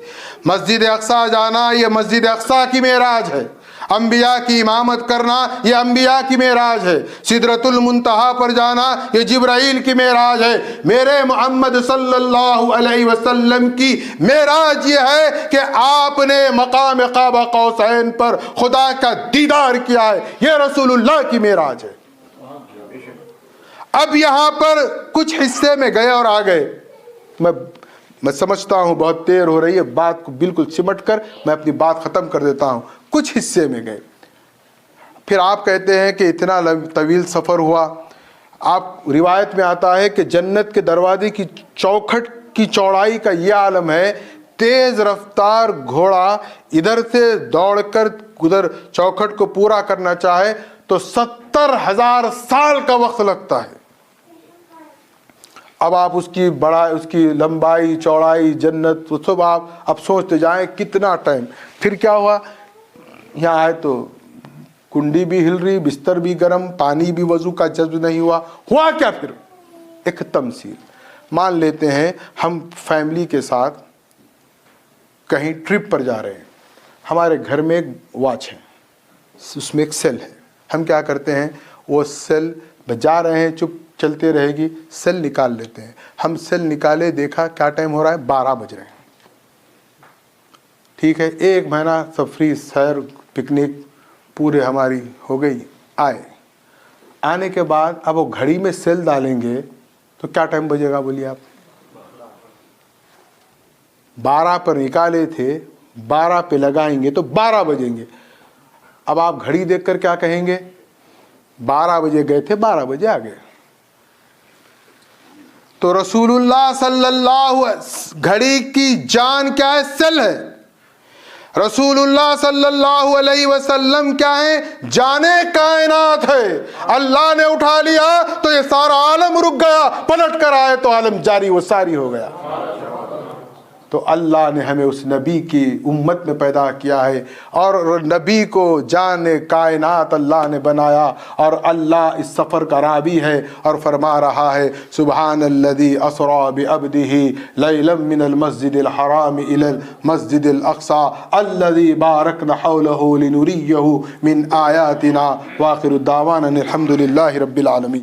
مسجد اقصی جانا یہ مسجد اقصی کی معراج ہے. انبیاء کی امامت کرنا یہ انبیاء کی معراج ہے. سدرۃ المنتہا پر جانا یہ جبرائیل کی معراج ہے. میرے محمد صلی اللہ علیہ وسلم کی معراج یہ ہے کہ آپ نے مقام قاب قوسین پر خدا کا دیدار کیا ہے. یہ رسول اللہ کی معراج ہے. اب یہاں پر کچھ حصے میں گئے اور آ گئے. میں سمجھتا ہوں بہت دیر ہو رہی ہے، بات کو بالکل سمٹ کر میں اپنی بات ختم کر دیتا ہوں. کچھ حصے میں گئے. پھر آپ کہتے ہیں کہ اتنا طویل سفر ہوا. آپ روایت میں آتا ہے کہ جنت کے دروازے کی چوکھٹ کی چوڑائی کا یہ عالم ہے، تیز رفتار گھوڑا ادھر سے دوڑ کر ادھر چوکھٹ کو پورا کرنا چاہے تو 70,000 سال کا وقت لگتا ہے. اب آپ اس کی لمبائی چوڑائی جنت سب آپ اب سوچتے جائیں کتنا ٹائم. پھر کیا ہوا؟ یہاں آئے تو کنڈی بھی ہل رہی، بستر بھی گرم، پانی بھی وضو کا جذب نہیں ہوا. ہوا کیا پھر؟ ایک تمثیل. مان لیتے ہیں ہم فیملی کے ساتھ کہیں ٹرپ پر جا رہے ہیں. ہمارے گھر میں ایک واچ ہے، اس میں ایک سیل ہے. ہم کیا کرتے ہیں، وہ سیل جا رہے ہیں چپ چلتے رہے گی، سیل نکال لیتے ہیں. ہم سیل نکالے، دیکھا کیا ٹائم ہو رہا ہے، 12 بج رہے ہیں. ٹھیک ہے، 1 مہینہ سب فری، سیر پکنک پورے ہماری ہو گئی. آنے کے بعد اب وہ گھڑی میں سیل ڈالیں گے تو کیا ٹائم بجے گا بولیے آپ؟ 12 پر نکالے تھے، 12 پہ لگائیں گے تو 12 بجیں گے. اب آپ گھڑی دیکھ کر کیا کہیں گے؟ 12 بجے گئے تھے، 12 بجے آ گئے. تو رسول اللہ صلی اللہ گھڑی کی جان کیا ہے؟ سیل ہے. رسول اللہ صلی اللہ علیہ وسلم کیا ہے؟ جانے کائنات ہے. اللہ نے اٹھا لیا تو یہ سارا عالم رک گیا، پلٹ کر آئے تو عالم جاری و ساری ہو گیا. تو اللہ نے ہمیں اس نبی کی امت میں پیدا کیا ہے، اور نبی کو جان کائنات اللہ نے بنایا، اور اللہ اس سفر کا راوی ہے اور فرما رہا ہے سبحان الذی اسری بعبدہ لیلا من المسجد الحرام الی المسجد الاقصی الذی بارکنا حولہ لنریہ من آیاتنا۔ وآخر الدعوانا الحمد للہ رب العالمین۔